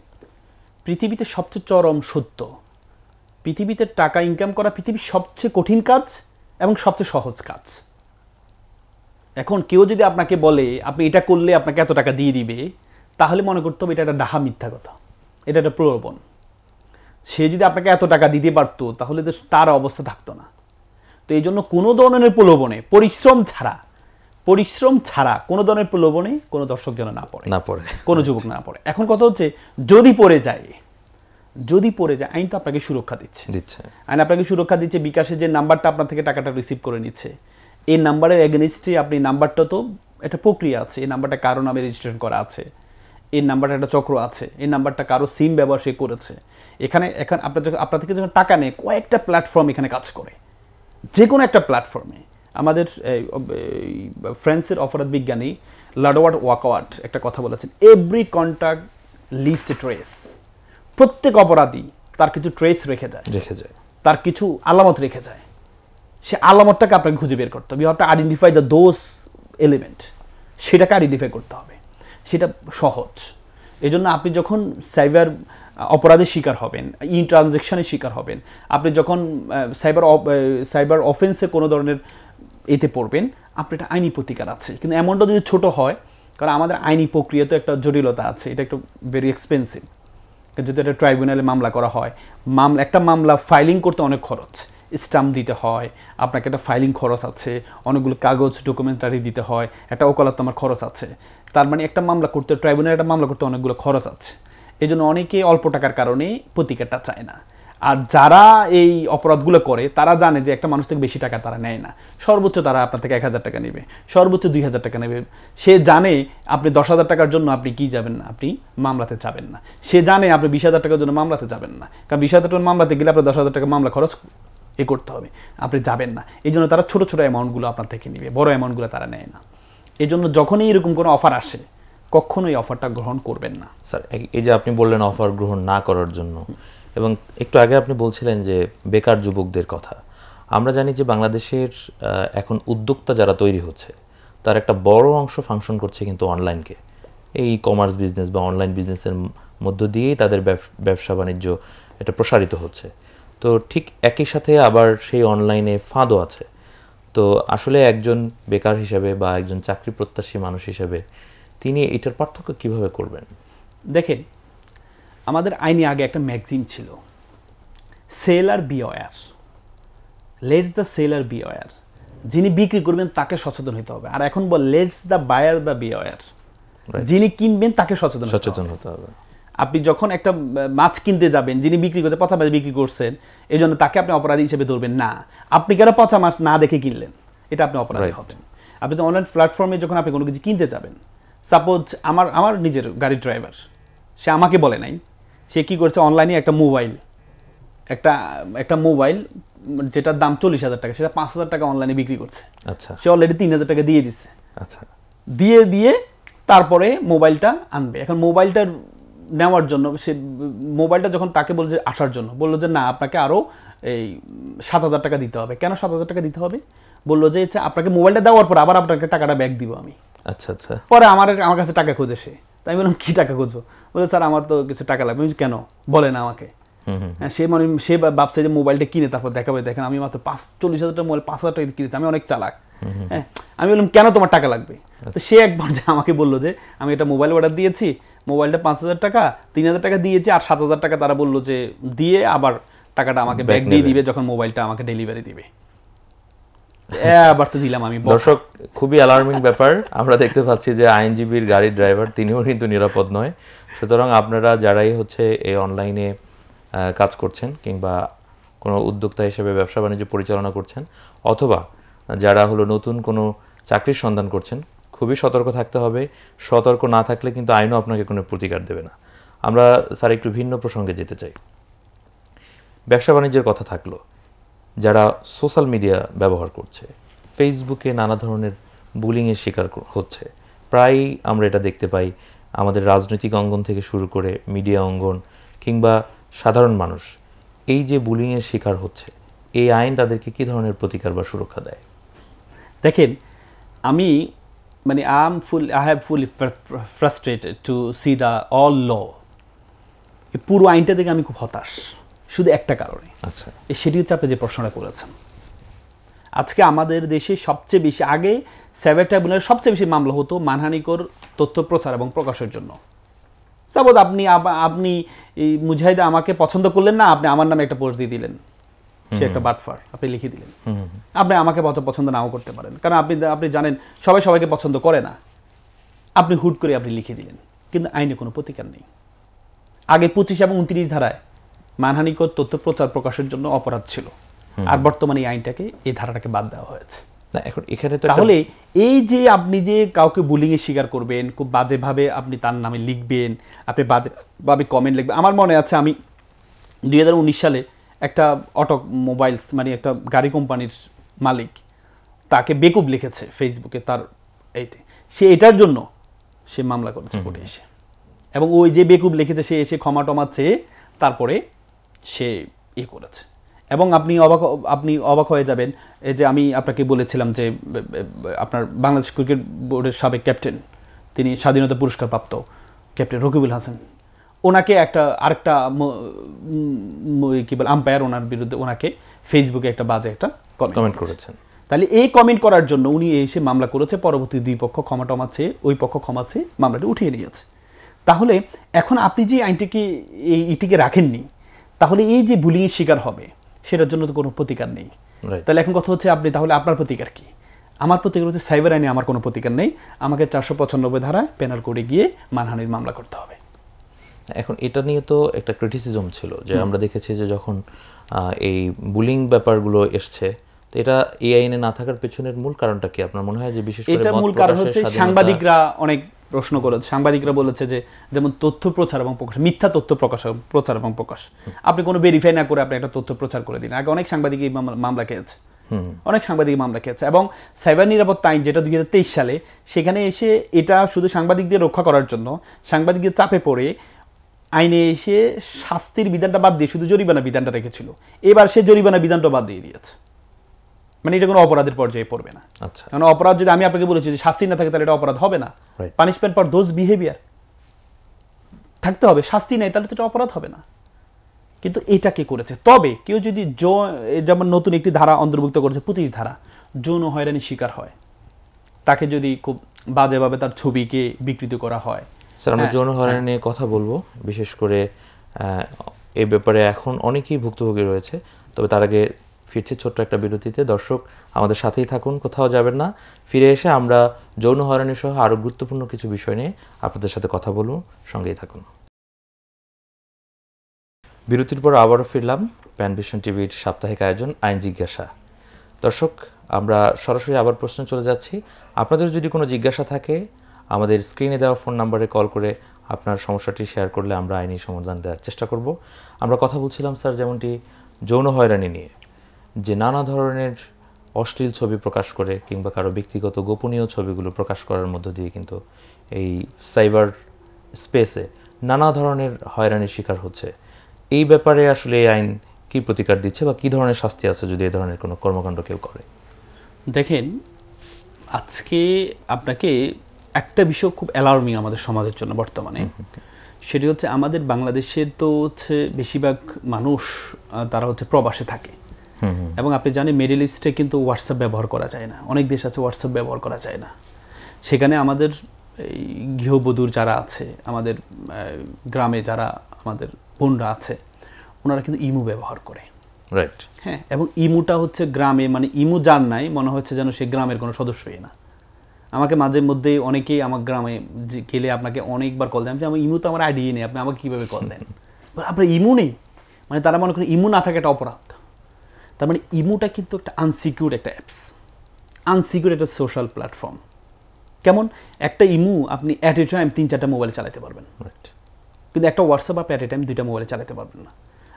পৃথিবীতে সবচেয়ে চরম সত্য, পৃথিবীতে টাকা ইনকাম করা পৃথিবীর সবচেয়ে কঠিন কাজ এবং সবচেয়ে সহজ কাজ। এখন কেউ যদি আপনাকে বলে আপনি এটা করলে আপনাকে এত টাকা দিয়ে দিবে, তাহলে মনে করতে হবে এটা একটা ডাহা মিথ্যা কথা, এটা একটা প্রলোভন। সে যদি আপনাকে এত টাকা দিতে পারতো তাহলে তো তার অবস্থা থাকতো না। তো এই জন্য কোনো ধরনের প্রলোভনে, পরিশ্রম ছাড়া কোনো ধরনের প্রলোভনে কোনো দর্শক যেন না পড়ে, কোনো যুবক না পড়ে। এখন কথা হচ্ছে যদি পড়ে যায় আইন তো আপনাকে সুরক্ষা দিচ্ছে। আইন আপনাকে সুরক্ষা দিচ্ছে। বিকাশে যে নাম্বারটা আপনার থেকে টাকাটা রিসিভ করে নিচ্ছে, এই নাম্বারের এগেনিস্টে আপনি নাম্বারটা তো একটা প্রক্রিয়া আছে, এই নাম্বারটা কারো নামে রেজিস্ট্রেশন করা আছে, এই নাম্বারটা একটা চক্র আছে, এই নাম্বারটা কারো সিম ব্যবহার সে করেছে। এখন আপনার থেকে যখন টাকা নেয়, কয়েকটা প্ল্যাটফর্ম এখানে কাজ করে, যে কোনো একটা প্ল্যাটফর্মে। আমাদের ফ্রান্সের অপরাধ বিজ্ঞানী লাডোয়ার্ড ওয়াকওয়ার্ড একটা কথা বলেছেন, এভরি কন্ট্যাক্ট লিভস এ ট্রেস। প্রত্যেক অপরাধী তার কিছু ট্রেস রেখে যায়, তার কিছু আলামত রেখে যায়। সে আলামতটাকে আপনাকে খুঁজে বের করতে হবে। You have to identify the those element, সেটাকে আইডেন্টিফাই করতে হবে। সেটা সহজ। এই জন্য আপনি যখন সাইবার অপরাধের শিকার হবেন, ট্রানজ্যাকশনের শিকার হবেন, আপনি যখন সাইবার অফেন্সে কোনো ধরনের এতে পড়বেন, আপনার একটা আইনি প্রতিকার আছে। কিন্তু এমনটা যদি ছোট হয়, কারণ আমাদের আইনি প্রক্রিয়া তো একটা জটিলতা আছে, এটা একটু ভেরি এক্সপেন্সিভ। যদি একটা ট্রাইব্যুনালে মামলা করা হয়, একটা মামলা ফাইলিং করতে অনেক খরচ, স্টাম্প দিতে হয়, আপনাকে একটা ফাইলিং খরচ আছে, অনেকগুলো কাগজ ডকুমেন্টারি দিতে হয়, একটা ওকালতনামার খরচ আছে। তার মানে একটা মামলা করতে, ট্রাইব্যুনালে একটা মামলা করতে অনেকগুলো খরচ আছে। এই জন্য অনেকে অল্প টাকার কারণে প্রতিকারটা চায় না। আর যারা এই অপরাধগুলো করে তারা জানে যে একটা মানুষ থেকে বেশি টাকা তারা নেয় না, সর্বোচ্চ তারা আপনার থেকে 1,000 টাকা নেবে, সর্বোচ্চ 2,000 টাকা নেবে। সে জানে আপনি 10,000 টাকার জন্য আপনি কি যাবেন না, আপনি মামলাতে যাবেন না। সে জানে আপনি 20,000 টাকার জন্য মামলাতে যাবেন না, কারণ 20,000 টাকার মামলাতে গেলে আপনার 10,000 টাকা মামলা খরচ করতে হবে, আপনি যাবেন না। এই জন্য তারা ছোট ছোট অ্যামাউন্টগুলো আপনার থেকে নেবে, বড় অ্যামাউন্টগুলো তারা নেয় না। এই জন্য যখনই এরকম কোনো অফার আসে, কখনোই অফারটা গ্রহণ করবেন না। স্যার, এই যে আপনি বললেন অফার গ্রহণ না করার জন্য, এবং একটু আগে আপনি বলছিলেন যে বেকার যুবকদের কথা। আমরা জানি যে বাংলাদেশের এখন উদ্যোক্তা যারা তৈরি হচ্ছে, তার একটা বড় অংশ ফাংশন করছে কিন্তু অনলাইনকে, এই কমার্স বিজনেস বা অনলাইন বিজনেসের মধ্য দিয়েই তাদের ব্যবসা বাণিজ্য এটা প্রসারিত হচ্ছে। তো ঠিক একই সাথে আবার সেই অনলাইনে ফাঁদও আছে। তো আসলে একজন বেকার হিসেবে বা একজন চাকরি প্রত্যাশী মানুষ হিসেবে তিনি এটার পার্থক্য কিভাবে করবেন? দেখেন, আমাদের আইনে আগে একটা ম্যাগজিন ছিল, seller be aware, let's the seller be aware. যিনি বিক্রি করবেন তাকে সচেতন হতে হবে। আর এখন বল let's the buyer the be aware, যিনি কিনবেন তাকে সচেতন হতে হবে। আপনি যখন একটা মাছ কিনতে যাবেন, যিনি বিক্রি করতে পচা মাছ বিক্রি করছেন, এই জন্য তাকে আপনি অপরাধী হিসেবে ধরবেন না। আপনি কেন পচা মাছ না দেখে কিনলেন, এটা আপনি অপরাধী হবেন। আপনি তো অনলাইন প্ল্যাটফর্মে যখন আপনি কোনো কিছু কিনতে যাবেন, সাপোজ আমার নিজের গাড়ির ড্রাইভার, সে আমাকে বলে নাই, সে কি করছে, অনলাইনে একটা মোবাইল যেটার দাম 40,000 টাকা, সেটা 5,000 টাকা অনলাইনে বিক্রি করছে। আচ্ছা, সে অলরেডি 3,000 টাকা দিয়ে দিচ্ছে। আচ্ছা, দিয়ে তারপরে মোবাইলটা আনবে। এখন মোবাইলটা নেওয়ার জন্য সে মোবাইলটা যখন তাকে বলল যে আসার জন্য, বললো যে না, আপনাকে আরও এই 7,000 টাকা দিতে হবে। কেন 7,000 টাকা দিতে হবে? বললো যে আপনাকে মোবাইলটা দেওয়ার পর আবার আপনাকে টাকাটা ব্যাক দিব আমি। আচ্ছা আচ্ছা। পরে আমার কাছে টাকা খুঁজে সে, তাই আমি বললাম কি টাকা খুঁজো? বলে স্যার আমার তো কিছু টাকা লাগবে। কেন বলে না আমাকে। সে ভাবছে যে মোবাইলটা কিনে তারপর দেখাবে, দেখেন আমি মাত্র 40,000 টাকা মোবাইল 5,000 টাকা কিনেছি, আমি অনেক চালাক। হ্যাঁ, আমি বললাম কেন তোমার টাকা লাগবে? তো সে একবার যে আমাকে বললো যে আমি একটা মোবাইল অর্ডার দিয়েছি, মোবাইলটা 5,000 টাকা, 3,000 টাকা দিয়েছি, আর 7,000 টাকা তারা বললো যে দিয়ে আবার টাকাটা আমাকে ব্যাক দিয়ে দিবে যখন মোবাইলটা আমাকে ডেলিভারি দিবে। আবার তো দিলাম আমি। দর্শক, খুবই অ্যালার্মিং ব্যাপার। আমরা দেখতে পাচ্ছি যে আইনজীবীর গাড়ির ড্রাইভার তিনিও কিন্তু নিরাপদ নয়। সুতরাং আপনারা যারাই হচ্ছে এই অনলাইনে কাজ করছেন কিংবা কোনো উদ্যোক্তা হিসেবে ব্যবসা বাণিজ্য পরিচালনা করছেন, অথবা যারা হলো নতুন কোনো চাকরির সন্ধান করছেন, খুবই সতর্ক থাকতে হবে। সতর্ক না থাকলে কিন্তু আইনও আপনাকে কোনো প্রতিকার দেবে না। আমরা স্যার একটু ভিন্ন প্রসঙ্গে যেতে চাই। ব্যবসা বাণিজ্যের কথা থাকলো, যারা সোশ্যাল মিডিয়া ব্যবহার করছে, ফেসবুকে নানা ধরনের বুলিংয়ের শিকার হচ্ছে। প্রায়ই আমরা এটা দেখতে পাই, আমাদের রাজনৈতিক অঙ্গন থেকে শুরু করে মিডিয়া অঙ্গন কিংবা সাধারণ মানুষ এই যে বুলিংয়ের শিকার হচ্ছে, এই আইন তাদেরকে কী ধরনের প্রতিকার বা সুরক্ষা দেয়? দেখেন আমি মানে I have fully frustrated to see the all law, এই পুরো আইনটা দেখে আমি খুব হতাশ, শুধু একটা কারণে। আচ্ছা, সেটি হচ্ছে আপনি যে প্রশ্নটা করেছেন। আজকে আমাদের দেশে সবচেয়ে বেশি, আগে সাইবার ট্রাইব্যুনালের সবচেয়ে বেশি মামলা হতো মানহানিকর তথ্য প্রচার এবং প্রকাশের জন্য। সাপোজ আপনি এই মুজাহিদ আমাকে পছন্দ করলেন না, আপনি আমার নামে একটা পোস্ট দিয়ে দিলেন, সে একটা বাটফার, আপনি লিখে দিলেন। আপনি আমাকে পছন্দ নাও করতে পারেন, কারণ আপনি জানেন সবাই সবাইকে পছন্দ করে না, আপনি হুট করে আপনি লিখে দিলেন, কিন্তু আইনে কোনো প্রতিকার নেই। আগে 25 এবং 29 ধারায় মানহানিকর তথ্য প্রচার প্রকাশের জন্য অপরাধ ছিল, আর বর্তমানে এই আইনটাকে, এই ধারাটাকে বাদ দেওয়া হয়েছে। এখন এখানে তো তাহলে এই যে আপনি যে কাউকে বুলিংয়ে শিকার করবেন, খুব বাজেভাবে আপনি তার নামে লিখবেন, আপনি বাজেভাবে কমেন্ট লিখবেন। আমার মনে আছে আমি 2019 সালে একটা অটোমোবাইলস মানে একটা গাড়ি কোম্পানির মালিক তাকে বেকুব লিখেছে ফেসবুকে, তার এইতে সে এটার জন্য সে মামলা করেছে কোর্টে এসে, এবং ওই যে বেকুব লিখেছে সে এসে ক্ষমা টমা চেয়ে তারপরে সে করেছে। এবং আপনি অবাক হয়ে যাবেন, এই যে আমি আপনাকে বলেছিলাম যে আপনার বাংলাদেশ ক্রিকেট বোর্ডের সাবেক ক্যাপ্টেন, তিনি স্বাধীনতা পুরস্কার প্রাপ্ত ক্যাপ্টেন রকিবুল হাসান, ওনাকে আরেকটা কি বলে আম্পায়ার ওনার বিরুদ্ধে ওনাকে ফেসবুকে একটা বাজে একটা কমেন্ট করেছেন। তাহলে এই কমেন্ট করার জন্য উনি এসে মামলা করেছে, পরবর্তী দুই পক্ষ ক্ষমা টমা চেয়ে, ওই পক্ষ ক্ষমা চেয়ে মামলাটি উঠিয়ে নিয়েছে। তাহলে এখন আপনি যে আইনটিকে এইটিকে রাখেননি, তাহলে এই যে বুলিংয়ের শিকার হবে সেটার জন্য তো কোনো প্রতিকার নেই। তাহলে এখন কথা হচ্ছে আপনি তাহলে আপনার প্রতিকার কি? আমার প্রতিকার হচ্ছে সাইবার আইনে আমার কোনো প্রতিকার নেই, আমাকে 495 ধারায় পেনাল কোডে গিয়ে মানহানির মামলা করতে হবে। এখন এটা নিয়ে তো একটা ক্রিটিসিজম ছিল যে আমরা দেখেছি যে যখন এই বুলিং ব্যাপারগুলো এসছে, তো এটা এই আইনে না থাকার পেছনের মূল কারণটা কি আপনার মনে হয়? যে বিশেষ করে এটা মূল কারণ হচ্ছে সাংবাদিকরা অনেক প্রশ্ন করেছে, সাংবাদিকরা বলেছে যে যেমন তথ্য প্রচার এবং প্রকাশ, মিথ্যা তথ্য প্রচার এবং প্রকাশ, আপনি কোনো ভেরিফাই না করে আপনি একটা তথ্য প্রচার করে দিন। আগে অনেক সাংবাদিক মামলা খেয়েছে, এবং সাইবার নিরাপত্তা আইন যেটা 2023 সালে, সেখানে এসে এটা শুধু সাংবাদিকদের রক্ষা করার জন্য সাংবাদিকদের চাপে পড়ে আইনে এসে শাস্তির বিধানটা বাদ দিয়ে শুধু জরিমানা বিধানটা রেখেছিল। এবার সে জরিমানা বিধানটা বাদ দিয়ে দিয়েছে, মানে এটা কোনো অপরাধের পর্যায়ে পড়বে না। আচ্ছা, কারণ অপরাধ যদি আমি আপনাকে বলেছি যে শাস্তি না থাকে তাহলে এটা অপরাধ হবে না। পানিশমেন্ট ফর দোজ বিহেভিয়ার থাকতে হবে, শাস্তি নেই তাহলে তো এটা অপরাধ হবে না। কিন্তু এটা কে করেছে? তবে কেউ যদি যেমন নতুন একটি ধারা অন্তর্ভুক্ত করেছে 25 ধারা, যৌন হয়রানির শিকার হয়, তাকে যদি খুব বাজেভাবে তার ছবিকে বিকৃত করা হয়। স্যার, আমরা যৌন হয়রানি নিয়ে কথা বলবো, বিশেষ করে এই ব্যাপারে এখন অনেকেই ভুক্তভোগী রয়েছে। তবে তার আগে ফিরছে ছোট্ট একটা বিরতিতে। দর্শক আমাদের সাথেই থাকুন, কোথাও যাবেন না। ফিরে এসে আমরা যৌন হয়রানি সহ আরও গুরুত্বপূর্ণ কিছু বিষয় নিয়ে আপনাদের সাথে কথা বলবো, সঙ্গেই থাকুন। বিরতির পর আবারও ফিরলাম প্যানভিশন টিভির সাপ্তাহিক আয়োজন আইন জিজ্ঞাসা। দর্শক, আমরা সরাসরি আবার প্রশ্ন চলে যাচ্ছি। আপনাদের যদি কোনো জিজ্ঞাসা থাকে, আমাদের স্ক্রিনে দেওয়া ফোন নাম্বারে কল করে আপনার সমস্যাটি শেয়ার করলে আমরা আইনি সমাধান দেওয়ার চেষ্টা করব। আমরা কথা বলছিলাম স্যার যেমনটি যৌন হয়রানি নিয়ে, যে নানা ধরনের অশ্লীল ছবি প্রকাশ করে কিংবা কারো ব্যক্তিগত গোপনীয় ছবিগুলো প্রকাশ করার মধ্য দিয়ে কিন্তু এই সাইবার স্পেসে নানা ধরনের হয়রানির শিকার হচ্ছে। এই ব্যাপারে আসলে এই আইন কি প্রতিকার দিচ্ছে বা কি ধরনের শাস্তি আছে যদি এই ধরনের কোনো কর্মকাণ্ড কেউ করে? দেখেন, আজকে আপনাকে একটা বিষয় খুব অ্যালার্মিং আমাদের সমাজের জন্য বর্তমানে, সেটি হচ্ছে আমাদের বাংলাদেশের তো হচ্ছে বেশিরভাগ মানুষ তারা হচ্ছে প্রবাসে থাকে, এবং আপনি জানেন মিডল ইস্টে কিন্তু হোয়াটসঅ্যাপ ব্যবহার করা যায় না, অনেক দেশ আছে হোয়াটসঅ্যাপ ব্যবহার করা যায় না। সেখানে আমাদের এই গৃহবধূর যারা আছে, আমাদের গ্রামে যারা আমাদের বোনরা আছে, ওনারা কিন্তু ইমু ব্যবহার করে। রাইট, হ্যাঁ, এবং ইমুটা হচ্ছে গ্রামে, মানে ইমু যার নাই মনে হচ্ছে যেন সে গ্রামের কোনো সদস্যই না। আমাকে মাঝে মধ্যে অনেকেই আমার গ্রামে গেলে আপনাকে অনেকবার কল দেন যে আমার ইমু তো আমার আইডি নেই, আপনি আমাকে কীভাবে কল দেন? আপনার ইমু নেই, মানে তারা মনে করেন ইমু না থাকে একটা অপরাধ। তার মানে ইমুটা কিন্তু একটা আনসিকিউর একটা অ্যাপস, আনসিকিউর একটা সোশ্যাল প্ল্যাটফর্ম। কেমন একটা ইমু আপনি অ্যাট এ টাইম 3-4টা মোবাইলে চালাতে পারবেন, কিন্তু একটা হোয়াটসঅ্যাপ আপনি অ্যাট এ টাইম 2টা মোবাইলে চালাতে পারবেন না।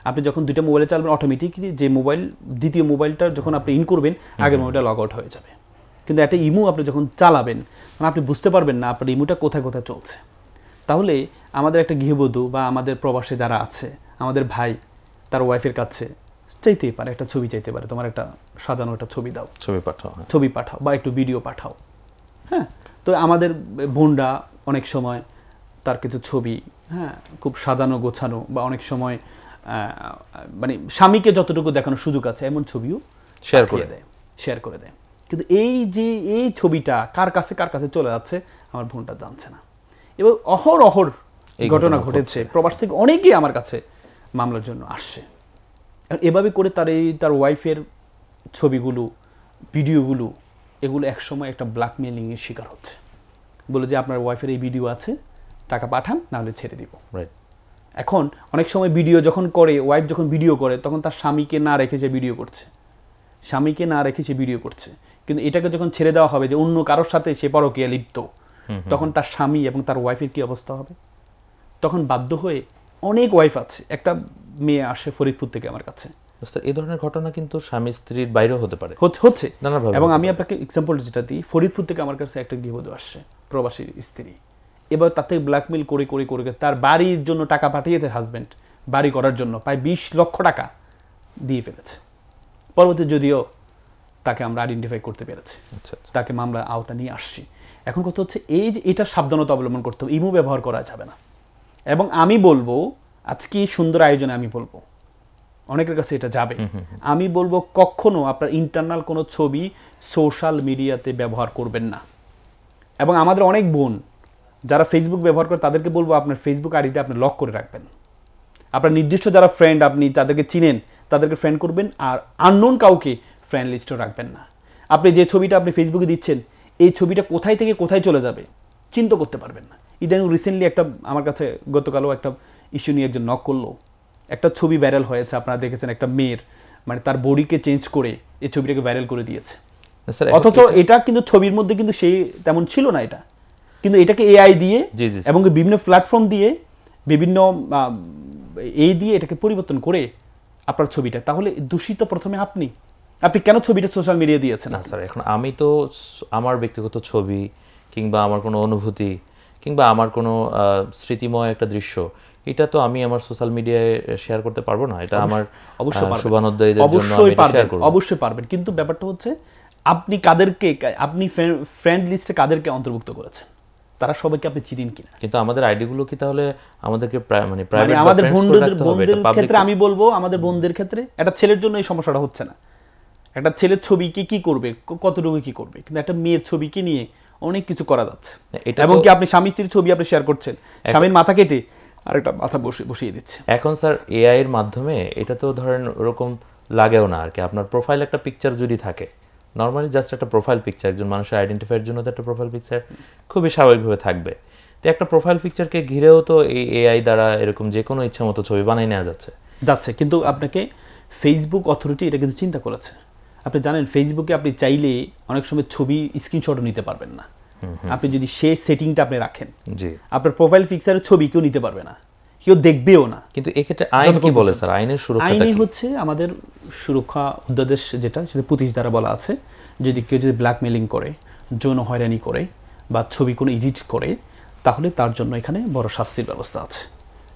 আপনি যখন 2টা মোবাইলে চালাবেন, অটোমেটিকলি যে মোবাইল দ্বিতীয় মোবাইলটা যখন আপনি ইন করবেন, আগের মোবাইলটা লগ আউট হয়ে যাবে। কিন্তু একটা ইমু আপনি যখন চালাবেন, মানে আপনি বুঝতে পারবেন না আপনার ইমুটা কোথায় কোথায় চলছে। তাহলে আমাদের একটা গৃহবধূ বা আমাদের প্রবাসে যারা আছে, আমাদের ভাই তার ওয়াইফের কাছে চাইতেই পারে, একটা ছবি চাইতে পারে, তোমার একটা সাজানো একটা ছবি দাও, ছবি পাঠাও বা একটু ভিডিও পাঠাও। হ্যাঁ, তো আমাদের বোনরা অনেক সময় তার কিছু ছবি, হ্যাঁ, খুব সাজানো গোছানো বা অনেক সময় মানে স্বামীকে যতটুকু দেখানোর সুযোগ আছে এমন ছবিও শেয়ার করে দেয়। কিন্তু এই ছবিটা কার কাছে চলে যাচ্ছে আমার বোনটা জানছে না। এবং অহর ঘটনা ঘটেছে, প্রবাস থেকে অনেকেই আমার কাছে মামলার জন্য আসছে। এভাবে করে তার ওয়াইফের ছবিগুলো, ভিডিওগুলো, এগুলো একসময় একটা ব্ল্যাকমেলিংয়ের শিকার হচ্ছে। বলে যে আপনার ওয়াইফের এই ভিডিও আছে, টাকা পাঠান, নাহলে ছেড়ে দিব। এখন অনেক সময় ভিডিও যখন করে, ওয়াইফ যখন ভিডিও করে, তখন তার স্বামীকে না রেখে সে ভিডিও করছে। কিন্তু এটাকে যখন ছেড়ে দেওয়া হবে যে অন্য কারোর সাথে সে পরকীয়া লিপ্ত, তখন তার স্বামী এবং তার ওয়াইফের কি অবস্থা হবে? তখন বাধ্য হয়ে অনেক ওয়াইফ আছে, একটা মেয়ে আসে ফরিদপুর থেকে আমার কাছে, এই ধরনের ঘটনা কিন্তু স্বামী স্ত্রীর বাইরেও হতে পারে, হচ্ছে। এবং আমি আপনাকে এক্সাম্পল যেটা দিই, ফরিদপুর থেকে আমার কাছে একটা গৃহবধূ আসছে, প্রবাসী স্ত্রী। এবার তাতে ব্ল্যাকমেল করে তার বাড়ির জন্য টাকা পাঠিয়েছে হাজব্যান্ড, বাড়ি করার জন্য প্রায় 20 লক্ষ টাকা দিয়ে ফেলেছে। পরবর্তী যদিও তাকে আমরা আইডেন্টিফাই করতে পেরেছি, তাকে মামলা আওতা নিয়ে আসছি। এখন কথা হচ্ছে এই যে এটা সাবধানতা অবলম্বন করতে হবে, ইমো ব্যবহার করা যাবে না। এবং আমি বলবো আজকে সুন্দর আয়োজনে আমি বলবো, অনেকের কাছে এটা যাবে, আমি বলবো কখনো আপনার ইন্টারনাল কোনো ছবি সোশ্যাল মিডিয়াতে ব্যবহার করবেন না। এবং আমাদের অনেক বোন যারা ফেসবুক ব্যবহার করে তাদেরকে বলবো আপনার ফেসবুক আইডিটা আপনি লক করে রাখবেন। আপনার নির্দিষ্ট যারা ফ্রেন্ড, আপনি তাদেরকে চিনেন, তাদেরকে ফ্রেন্ড করবেন, আর আননোন কাউকে ফ্রেন্ড লিস্টও রাখবেন না। আপনি যে ছবিটা আপনি ফেসবুকে দিচ্ছেন, এই ছবিটা কোথায় থেকে কোথায় চলে যাবে চিন্তা করতে পারবেন না। ইদানিং রিসেন্টলি একটা আমার কাছে গতকালও একটা ইস্যু নিয়ে একজন নক করলো, একটা ছবি ভাইরাল হয়েছে, আপনারা দেখেছেন, একটা মেয়ের মানে তার বডিকে চেঞ্জ করে এই ছবিটাকে ভাইরাল করে দিয়েছে। অথচ এটা কিন্তু ছবির মধ্যে কিন্তু সেই তেমন ছিল না, এটা কিন্তু এটাকে এআই দিয়ে এবং বিভিন্ন প্ল্যাটফর্ম দিয়ে বিভিন্ন দিয়ে এটাকে পরিবর্তন করে আপনার ছবিটা, তাহলে দূষিত প্রথমে আপনি কেন ছবিটা সোশ্যাল মিডিয়া দিয়েছেন? না স্যার, এখন আমি তো আমার ব্যক্তিগত ছবি কিংবা আমার কোনো অনুভূতি কিংবা আমার কোনো স্মৃতিময় একটা দৃশ্য, এটা তো আমি আমার সোশ্যাল মিডিয়ায় শেয়ার করতে পারবো না। এটা আমার শুভানুধ্যায়ীদের জন্য আমি শেয়ার করব। অবশ্যই পারবেন, কিন্তু ব্যাপারটা হচ্ছে আপনি ফ্রেন্ড লিস্টে কাদেরকে অন্তর্ভুক্ত করেছেন, তারা সবাইকে আপনি চিনেন কিনা। কিন্তু আমাদের আইডিগুলো কি তাহলে আমাদেরকে মানে প্রাইভেট, আমাদের বন্ধুদের ক্ষেত্রে আমি বলবো, আমাদের বন্ধুদের ক্ষেত্রে একটা ছেলের জন্য এই সমস্যাটা হচ্ছে না। একটা ছেলের ছবিকে কি করবে, কতটুকু কি করবে, কিন্তু একটা মেয়ের ছবিকে নিয়ে অনেক কিছু করা যাচ্ছে। এবং কি আপনি স্বামী স্ত্রীর ছবি আপনি শেয়ার করছেন, স্বামীর মাথা কেটে আরেকটা মাথা বসিয়ে দিচ্ছে। এখন স্যার এআই এর মাধ্যমে এটা তো ধরেন ওরকম লাগেও না আর কি। আপনার প্রোফাইল একটা পিকচার যদি থাকে, নর্মালি জাস্ট একটা প্রোফাইল পিকচার, একজন মানুষের আইডেন্টিফাইয়ের জন্য তো একটা প্রোফাইল পিকচার খুবই স্বাভাবিকভাবে থাকবে। তো একটা প্রোফাইল পিকচারকে ঘিরেও তো এই এআই দ্বারা এরকম যে কোনো ইচ্ছা মতো ছবি বানিয়ে নেওয়া যাচ্ছে। কিন্তু আপনাকে ফেসবুক অথরিটি এটা কিন্তু চিন্তা করেছে। আপনি জানেন ফেসবুকে আপনি চাইলে অনেক সময় ছবি স্ক্রিনশটও নিতে পারবেন না। আপনি যদি সেই সেটিংটা আপনি রাখেন, আপনার প্রোফাইল পিকচারের ছবি কেউ নিতে পারবে না, কেউ দেখবেও না। কিন্তু এক্ষেত্রে আইন কি বলে স্যার? আইনের সুরক্ষা আইনে হচ্ছে আমাদের সুরক্ষা অধ্যাদেশ যেটা, সেটা 25 দ্বারা বলা আছে, যদি কেউ যদি ব্ল্যাকমেলিং করে, যৌন হয়রানি করে বা ছবি কোনো এডিট করে, তাহলে তার জন্য এখানে বড় শাস্তির ব্যবস্থা আছে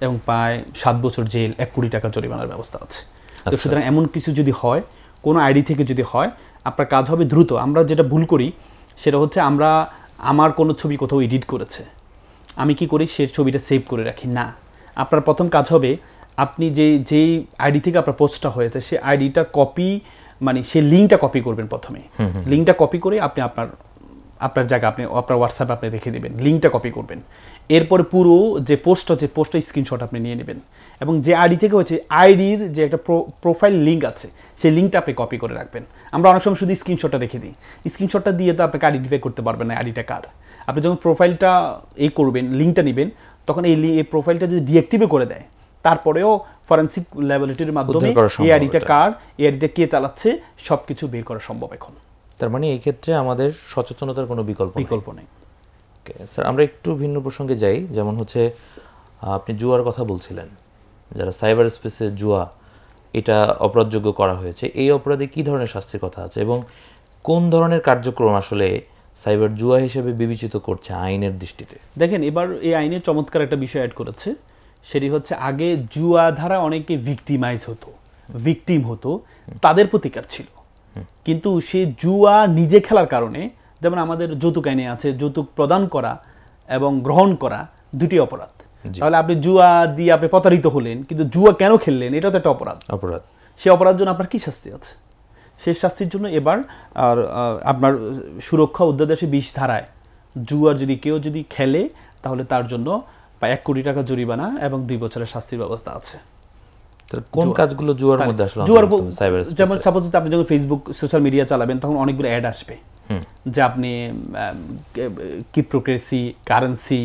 এবং প্রায় 7 বছর জেল, 1 কোটি টাকা জরিমানার ব্যবস্থা আছে। তো সুতরাং এমন কিছু যদি হয়, কোনো আইডি থেকে যদি হয়, আপনার কাজ হবে দ্রুত। আমরা যেটা ভুল করি সেটা হচ্ছে আমার কোনো ছবি কোথাও এডিট করেছে, আমি কি করি, সে ছবিটা সেভ করে রাখি না। আপনার প্রথম কাজ হবে, আপনি যেই আইডি থেকে আপনার পোস্টটা হয়েছে সেই আইডিটা কপি, মানে সেই লিঙ্কটা কপি করবেন। প্রথমে লিঙ্কটা কপি করে আপনি আপনার জায়গা আপনি আপনার হোয়াটসঅ্যাপে আপনি রেখে দেবেন, লিঙ্কটা কপি করবেন। এরপরে পুরো যে পোস্টটা, যে পোস্টটা স্ক্রিনশট আপনি নিয়ে নেবেন এবং যে আইডি থেকে হচ্ছে আইডির যে একটা প্রোফাইল লিঙ্ক আছে সেই লিঙ্কটা আপনি কপি করে রাখবেন। আমরা অনেক সময় শুধু স্ক্রিনশটটা রেখে দিই, স্ক্রিনশটটা দিয়ে তো আপনাকে আইডেন্টিফাই করতে পারবেন না আইডিটা কার। আপনি যখন প্রোফাইলটা করবেন, লিঙ্কটা নেবেন, তখন এই প্রোফাইলটা যদি ডিঅ্যাক্টিভে করে দেয়, তারপরেও ফরেনসিক ল্যাবরেটরির মাধ্যমে এই আইডিটা কার, এই আইডিটা কে চালাচ্ছে, সব কিছু বের করা সম্ভব এখন। তার মানে এই ক্ষেত্রে আমাদের সচেতনতার কোনো বিকল্প নেই। স্যার, আমরা একটু ভিন্ন প্রসঙ্গে যাই। যেমন হচ্ছে আপনি জুয়ার কথা বলছিলেন, যারা সাইবার স্পেসে জুয়া এটা অপরাধযোগ্য করা হয়েছে, এই অপরাধে কি ধরনের শাস্তির কথা আছে এবং কোন ধরনের কার্যক্রম আসলে সাইবার জুয়া হিসেবে বিবেচিত করছে আইনের দৃষ্টিতে? দেখেন, এবার এই আইনে চমৎকার একটা বিষয় অ্যাড করেছে, সেটি হচ্ছে আগে জুয়া ধারা অনেকে ভিক্টিমাইজ হতো, ভিকটিম হতো তাদের প্রতিকার ছিল। কিন্তু সে জুয়া নিজে খেলার কারণে, যেমন আমাদের যৌতুক আইনে আছে যৌতুক প্রদান করা এবং গ্রহণ করা দুটি অপরাধ। তাহলে আপনি জুয়া দিয়ে আপনি প্রতারিত হলেন, কিন্তু জুয়া কেন খেললেন এটা তো একটা অপরাধ। সে অপরাধের জন্য আপনার কি শাস্তি আছে? সেই শাস্তির জন্য এবার আর আপনার সুরক্ষা অধ্যাদেশে 20 ধারায় জুয়ার যদি কেউ যদি খেলে তাহলে তার জন্য 1 কোটি টাকা জরিমানা এবং 2 বছরের শাস্তির ব্যবস্থা আছে। কোন কাজগুলো জুয়ার মধ্যে আসলে? যেমন সাপোজ আপনি যখন ফেসবুক সোশ্যাল মিডিয়া চালাবেন তখন অনেকগুলো অ্যাড আসবে যে আপনি ক্রিপ্টোকারেন্সি, কারেন্সি,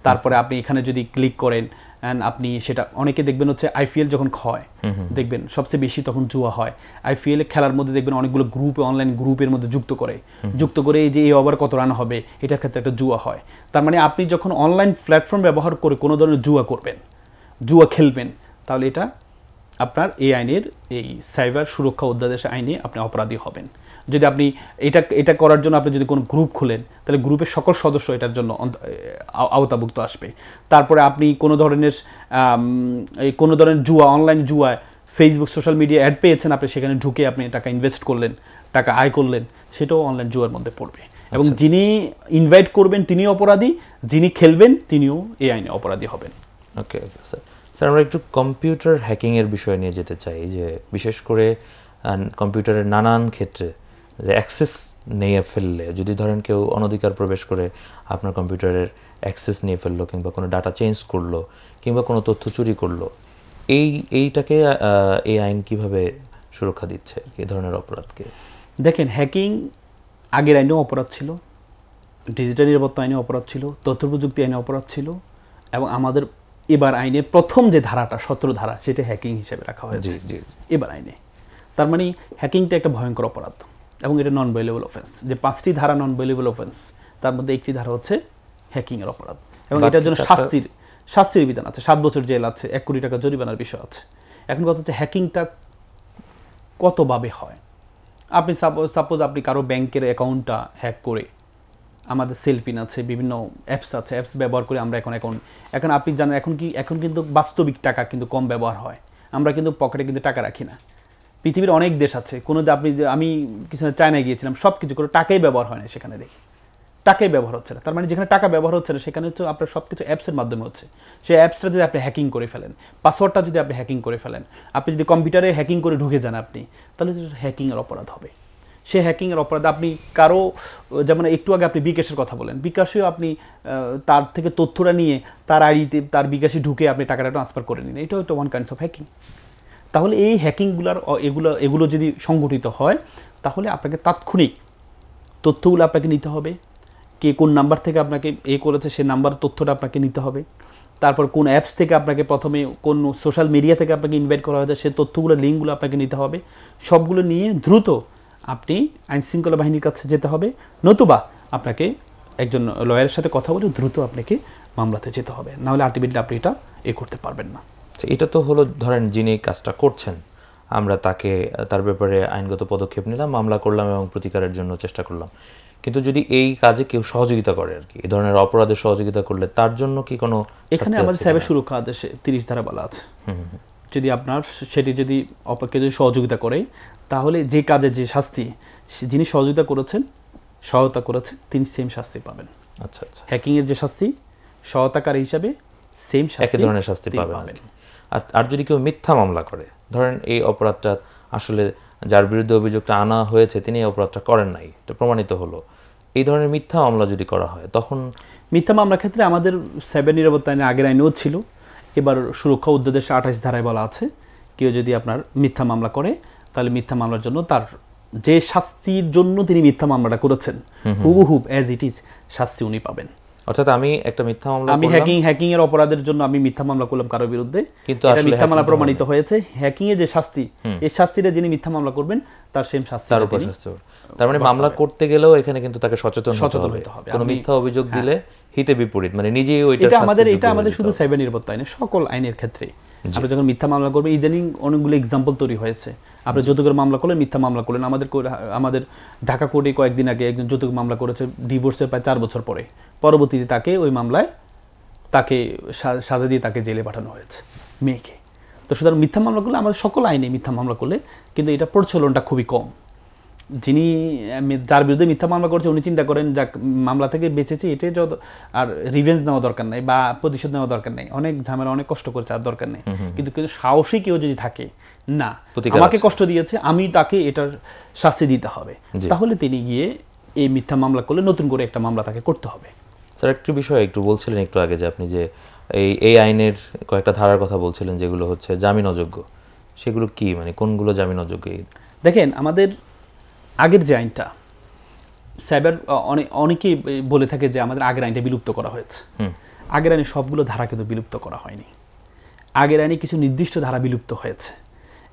তারপরে আপনি এখানে যদি ক্লিক করেন আপনি সেটা অনেকে দেখবেন হচ্ছে আইপিএল যখন হয় দেখবেন সবচেয়ে বেশি তখন জুয়া হয়। আইপিএল খেলার মধ্যে দেখবেন অনেকগুলো গ্রুপে অনলাইন গ্রুপের মধ্যে যুক্ত করে এই যে এই ওভার কত রান হবে এটার ক্ষেত্রে একটা জুয়া হয়। তার মানে আপনি যখন অনলাইন প্ল্যাটফর্ম ব্যবহার করে কোনো ধরনের জুয়া করবেন, জুয়া খেলবেন, তাহলে এটা আপনার এই আইনের এই সাইবার সুরক্ষা অধ্যাদেশ আইনে আপনি অপরাধী হবেন। যদি আপনি এটা করার জন্য আপনি যদি কোনো গ্রুপ খুলেন তাহলে গ্রুপের সকল সদস্য এটার জন্য আওতাভুক্ত আসবে। তারপরে আপনি কোনো ধরনের জুয়া, অনলাইন জুয়ায় ফেসবুক সোশ্যাল মিডিয়া অ্যাড পেয়েছেন, আপনি সেখানে ঢুকে আপনি টাকা ইনভেস্ট করলেন, টাকা আয় করলেন, সেটাও অনলাইন জুয়ার মধ্যে পড়বে। এবং যিনি ইনভাইট করবেন তিনিও অপরাধী, যিনি খেলবেন তিনিও এই আইনে অপরাধী হবেন। Okay sir. স্যার আমরা একটু কম্পিউটার হ্যাকিংয়ের বিষয় নিয়ে যেতে চাই, যে বিশেষ করে কম্পিউটারের নানান ক্ষেত্রে যে অ্যাক্সেস নিয়ে ফেললে, যদি ধরেন কেউ অনধিকার প্রবেশ করে আপনার কম্পিউটারের অ্যাক্সেস নিয়ে ফেললো কিংবা কোনো ডাটা চেঞ্জ করলো কিংবা কোনো তথ্য চুরি করলো, এইটাকে এই আইন কিভাবে সুরক্ষা দিচ্ছে এই ধরনের অপরাধকে? দেখেন, হ্যাকিং আগের আইনেও অপরাধ ছিল, ডিজিটাল নিরাপত্তা আইনে অপরাধ ছিল, তথ্য প্রযুক্তি আইনে অপরাধ ছিল, এবং আমাদের এবার আইনের প্রথম যে ধারাটা 17 ধারা সেটা হ্যাকিং হিসেবে রাখা হয়েছে এবার আইনে। তার মানে হ্যাকিংটা একটা ভয়ঙ্কর অপরাধ এবং এটা নন ভায়োলেবল অফেন্স। যে 5টি ধারা নন ভায়োলেবল অফেন্স, তার মধ্যে একটি ধারা হচ্ছে হ্যাকিংয়ের অপরাধ, এবং এটার জন্য শাস্তির বিধান আছে, 7 বছর জেল আছে, 1 কোটি টাকা জরিমানার বিষয় আছে। এখন কথা হচ্ছে হ্যাকিংটা কতভাবে হয়। আপনি সাপোজ আপনি কারো ব্যাংকের অ্যাকাউন্টটা হ্যাক করে, আমাদের সেলপিন আছে, বিভিন্ন অ্যাপস আছে, অ্যাপস ব্যবহার করে আমরা এখন আপনি জানেন এখন কিন্তু বাস্তবিক টাকা কিন্তু কম ব্যবহার হয়, আমরা কিন্তু পকেটে কিন্তু টাকা রাখি না। পৃথিবীর অনেক দেশ আছে, আমি কিছু চায়নায় গিয়েছিলাম, সব কিছু করে টাকাই ব্যবহার হয় না, সেখানে দেখি টাকাই ব্যবহার হচ্ছে না। তার মানে যেখানে টাকা ব্যবহার হচ্ছে না সেখানে হচ্ছে আপনার সব কিছু অ্যাপসের মাধ্যমে হচ্ছে। সেই অ্যাপসটা যদি আপনি হ্যাকিং করে ফেলেন, পাসওয়ার্ডটা যদি আপনি হ্যাকিং করে ফেলেন, আপনি যদি কম্পিউটারে হ্যাকিং করে ঢুকে যান আপনি, তাহলে হ্যাকিংয়ের অপরাধ হবে। সে হ্যাকিংয়ের অপরাধ আপনি কারো, যেমন একটু আগে আপনি বিকাশের কথা বলেন, বিকাশেও আপনি তার থেকে তথ্যটা নিয়ে তার আইডিতে তার বিকাশে ঢুকে আপনি টাকাটা ট্রান্সফার করে নিন, এটাও একটা ওয়ান কাইন্ডস অফ হ্যাকিং। তাহলে এই এগুলো যদি সংগঠিত হয় তাহলে আপনাকে তাৎক্ষণিক তথ্যগুলো আপনাকে নিতে হবে, কে কোন নাম্বার থেকে আপনাকে করেছে সে নাম্বার তথ্যটা আপনাকে নিতে হবে, তারপর কোন অ্যাপস থেকে আপনাকে প্রথমে কোন সোশ্যাল মিডিয়া থেকে আপনাকে ইনভাইট করা হয়েছে সে তথ্যগুলো লিঙ্কগুলো আপনাকে নিতে হবে। সবগুলো নিয়ে দ্রুত আপনি আইনশৃঙ্খলা বাহিনীর কাছে যেতে হবে, নতুবা আপনাকে একজন লয়ারের সাথে কথা বলে দ্রুত আপনাকে মামলাতে যেতে হবে, নাহলে আলটিমেটলি আপনি এটা করতে পারবেন না। এটা তো হলো ধরেন যিনি কাজটা করছেন, আমরা তার ব্যাপারে আইনগত পদক্ষেপ নিলাম, মামলা করলাম এবং প্রতিকারের জন্য চেষ্টা করলাম, কিন্তু যদি এই কাজে কেউ সহযোগিতা করে আর কি, এই ধরনের অপরাধের সহযোগিতা করলে তার জন্য কি কোনো? এখানে আমাদের সাইবার সুরক্ষা আদেশে 30 ধারা বলা আছে, যদি আপনার সেটি যদি অপরকে যদি সহযোগিতা করে তাহলে যে কাজে যে শাস্তি যিনি সহযোগিতা সহায়তা করেছেন তিনি সেম শাস্তি পাবেন। আচ্ছা আচ্ছা, হ্যাকিং এর যে শাস্তি সহায়তাকারী হিসাবে সেম শাস্তি, একই ধরনের শাস্তি পাবেন। আর যদি কেউ মিথ্যা মামলা করে, ধরেন এই অপরাধটা আসলে যার বিরুদ্ধে অভিযোগটা আনা হয়েছে তিনি এই অপরাধটা করেন নাই, এটা প্রমাণিত হলো, এই ধরনের মিথ্যা মামলা যদি করা হয় তখন? মিথ্যা মামলার ক্ষেত্রে আমাদের সাইবার নিরাপত্তা আইনে আগের আইনেও ছিল, এবার সুরক্ষা অধ্যাদেশ 28 ধারায় বলা আছে কেউ যদি আপনার মিথ্যা মামলা করে তাহলে মিথ্যা মামলার জন্য তার যে শাস্তির জন্য তিনি মিথ্যা মামলাটা করেছেন হুবহু অ্যাজ ইট ইজ শাস্তি উনি পাবেন। অর্থাৎ আমি একটা মিথ্যা মামলা, আমি হ্যাকিং এর অপরাধের জন্য আমি মিথ্যা মামলা করলাম কারোর বিরুদ্ধে, কিন্তু এটা মিথ্যা মামলা প্রমাণিত হয়েছে, হ্যাকিং এর যে শাস্তি এই শাস্তিটা যিনি মিথ্যা মামলা করবেন তার সেম শাস্তি তার উপর শাস্তি। তার মানে মামলা করতে গেলেও এখানে কিন্তু তাকে সচেতন হতে হবে, কোনো মিথ্যা অভিযোগ দিলে হিতে বিপরীত, মানে নিজেই ওইটা এটা আমাদের শুধু সাইবার নিরাপত্তা আইনে সকল আইনের ক্ষেত্রে আপনি যখন মিথ্যা মামলা করবেন, ইদানিং অনেকগুলো এক্সাম্পল তৈরি হয়েছে, আপনি যৌতুকের মামলা করলেন, মিথ্যা মামলা করলেন। আমাদের ঢাকা কোর্টে কয়েকদিন আগে একজন যৌতুক মামলা করেছে, ডিভোর্সের প্রায় 4 বছর পরে, পরবর্তীতে তাকে ওই মামলায় তাকে সাজা দিয়ে তাকে জেলে পাঠানো হয়েছে মেয়েকে। তো তো সুতরাং মিথ্যা মামলা করলে আমাদের সকল আইনে মিথ্যা মামলা করলে কিন্তু এটা প্রচলনটা খুবই কম। যিনি যার বিরুদ্ধে মিথ্যা মামলা করছে উনি চিন্তা করেন যাক মামলা থেকে বেঁচেছে, এটাই যত, আর রিভেঞ্জ নেওয়া দরকার নেই বা প্রতিশোধ নেওয়া দরকার নেই, অনেক ঝামেলা অনেক কষ্ট করেছে, আর দরকার নেই। কিন্তু সাহসী কেউ যদি থাকে, না আমাকে কষ্ট দিয়েছে, আমি তাকে এটার শাস্তি দিতে হবে, তাহলে তিনি গিয়ে এই মিথ্যা মামলা করলে নতুন করে একটা মামলা তাকে করতে হবে। স্যার একটি বিষয় একটু বলছিলেন একটু আগে যে আপনি যে এই আইনের কয়েকটা ধারার কথা বলছিলেন যেগুলো হচ্ছে জামিন অযোগ্য, সেগুলো কি, মানে কোনগুলো জামিন অযোগ্য? দেখেন আমাদের আগের যে আইনটা সাইবার, অনেকেই বলে থাকে যে আমাদের আগের আইনটা বিলুপ্ত করা হয়েছে। আগের আইনে সবগুলো ধারা কিন্তু বিলুপ্ত করা হয়নি। আগের আইনে কিছু নির্দিষ্ট ধারা বিলুপ্ত হয়েছে,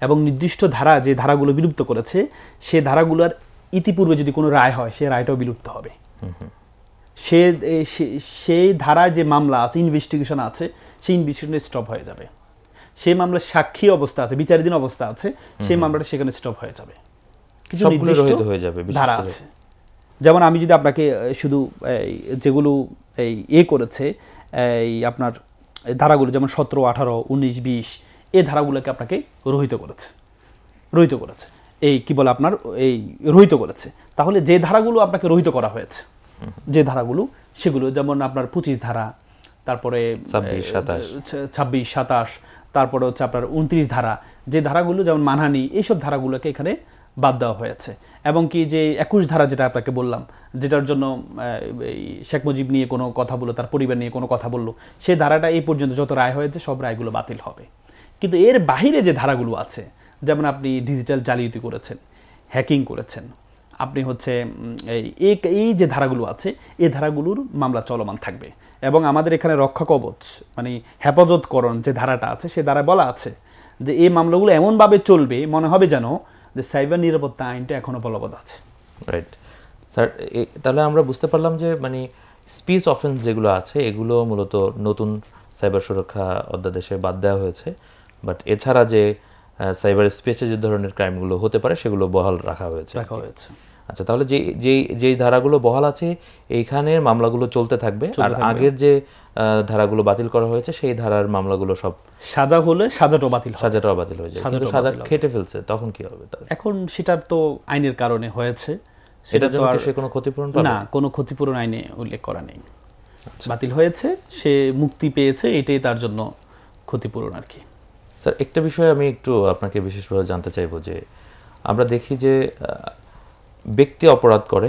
এবং নির্দিষ্ট ধারা যে ধারাগুলো বিলুপ্ত করেছে সে ধারাগুলোর ইতিপূর্বে যদি কোনো রায় হয় সে রায়টাও বিলুপ্ত হবে। সেই ধারায় যে মামলা আছে, ইনভেস্টিগেশন আছে, সেই ইনভেস্টিগেশন স্টপ হয়ে যাবে। সেই মামলার সাক্ষী অবস্থা আছে, বিচারাধীন অবস্থা আছে, সেই মামলাটা সেখানে স্টপ হয়ে যাবে। কিছু নির্দিষ্ট ধারা আছে। যেমন আমি যদি আপনাকে শুধু যেগুলো করেছে এই আপনার ধারাগুলো, যেমন 17, 18, 19, 20 এই ধারাগুলোকে আপনাকে রহিত করেছে, এই কি বলে আপনার এই রহিত করেছে। তাহলে যে ধারাগুলো আপনাকে রহিত করা হয়েছে, যে ধারাগুলো, সেগুলো যেমন আপনার 25 ধারা, তারপরে 26, 27, তারপরে হচ্ছে আপনার 29 ধারা, যে ধারাগুলো যেমন মানহানি, এইসব ধারাগুলোকে এখানে বাদ দেওয়া হয়েছে। এবং কি যে 21 ধারা যেটা আপনাকে বললাম, যেটার জন্য শেখ মুজিব নিয়ে কোনো কথা বললো, তার পরিবার নিয়ে কোনো কথা বললো, সেই ধারাটা এই পর্যন্ত যত রায় হয়েছে সব রায়গুলো বাতিল হবে। কিন্তু এর বাহিরে যে ধারাগুলো আছে, যেমন আপনি ডিজিটাল জালিয়াতি করেছেন, হ্যাকিং করেছেন, আপনি হচ্ছে এই যে ধারাগুলো আছে, এই ধারাগুলোর মামলা চলমান থাকবে। এবং আমাদের এখানে রক্ষা কবচ মানে হেফাজতকরণ যে ধারাটা আছে, সে ধারায় বলা আছে যে এই মামলাগুলো এমনভাবে চলবে মনে হবে যেন যে সাইবার নিরাপত্তা আইনটা এখনো বলবৎ আছে। রাইট স্যার, তাহলে আমরা বুঝতে পারলাম যে মানে স্পিচ অফেন্স যেগুলো আছে এগুলো মূলত নতুন সাইবার সুরক্ষা অধ্যাদেশে বাদ দেওয়া হয়েছে, বাট এছাড়া যে সাইবার স্পেসে যে ধরনের ক্রাইমগুলো হতে পারে সেগুলো বহাল রাখা হয়েছে। আচ্ছা, তাহলে যেই ধারাগুলো বহাল আছে এইখানের মামলাগুলো চলতে থাকবে, আর আগের যে ধারাগুলো বাতিল করা হয়েছে সেই ধারার মামলাগুলো সব সাজা হলে সাজাটাও বাতিল হয়ে যায়। কিন্তু সাজা খেটে ফেলছে, তখন কি হবে? এখন সেটা তো আইনের কারণে হয়েছে, সেটার জন্য সে কোনো ক্ষতিপূরণ পাবে না? কোনো ক্ষতিপূরণ আইনে উল্লেখ করা নেই। বাতিল হয়েছে, সে মুক্তি পেয়েছে, এটাই তার জন্য ক্ষতিপূরণ আর কি। স্যার একটা বিষয় আমি একটু আপনাকে বিশেষভাবে জানতে চাইবো যে আমরা দেখি যে ব্যক্তি অপরাধ করে,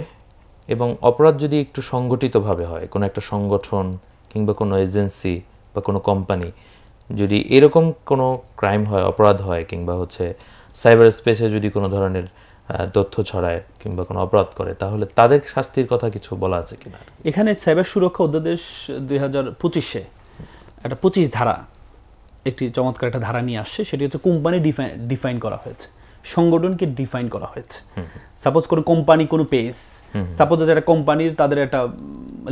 এবং অপরাধ যদি একটু সংগঠিতভাবে হয়, কোনো একটা সংগঠন কিংবা কোনো এজেন্সি বা কোনো কোম্পানি যদি এরকম কোনো ক্রাইম হয়, অপরাধ হয়, কিংবা হচ্ছে সাইবার স্পেসে যদি কোনো ধরনের তথ্য ছড়ায় কিংবা কোনো অপরাধ করে, তাহলে তাদের শাস্তির কথা কিছু বলা আছে কিনা? এখানে সাইবার সুরক্ষা অধ্যাদেশ 2025-এ একটা 25 ধারা, একটি চমৎকার একটা ধারা নিয়ে আসছে। সেটি হচ্ছে কোম্পানি ডিফাইন করা হয়েছে, সংগঠনকে ডিফাইন করা হয়েছে। সাপোজ কোনো কোম্পানি, কোনো পেজ, সাপোজ একটা কোম্পানির তাদের একটা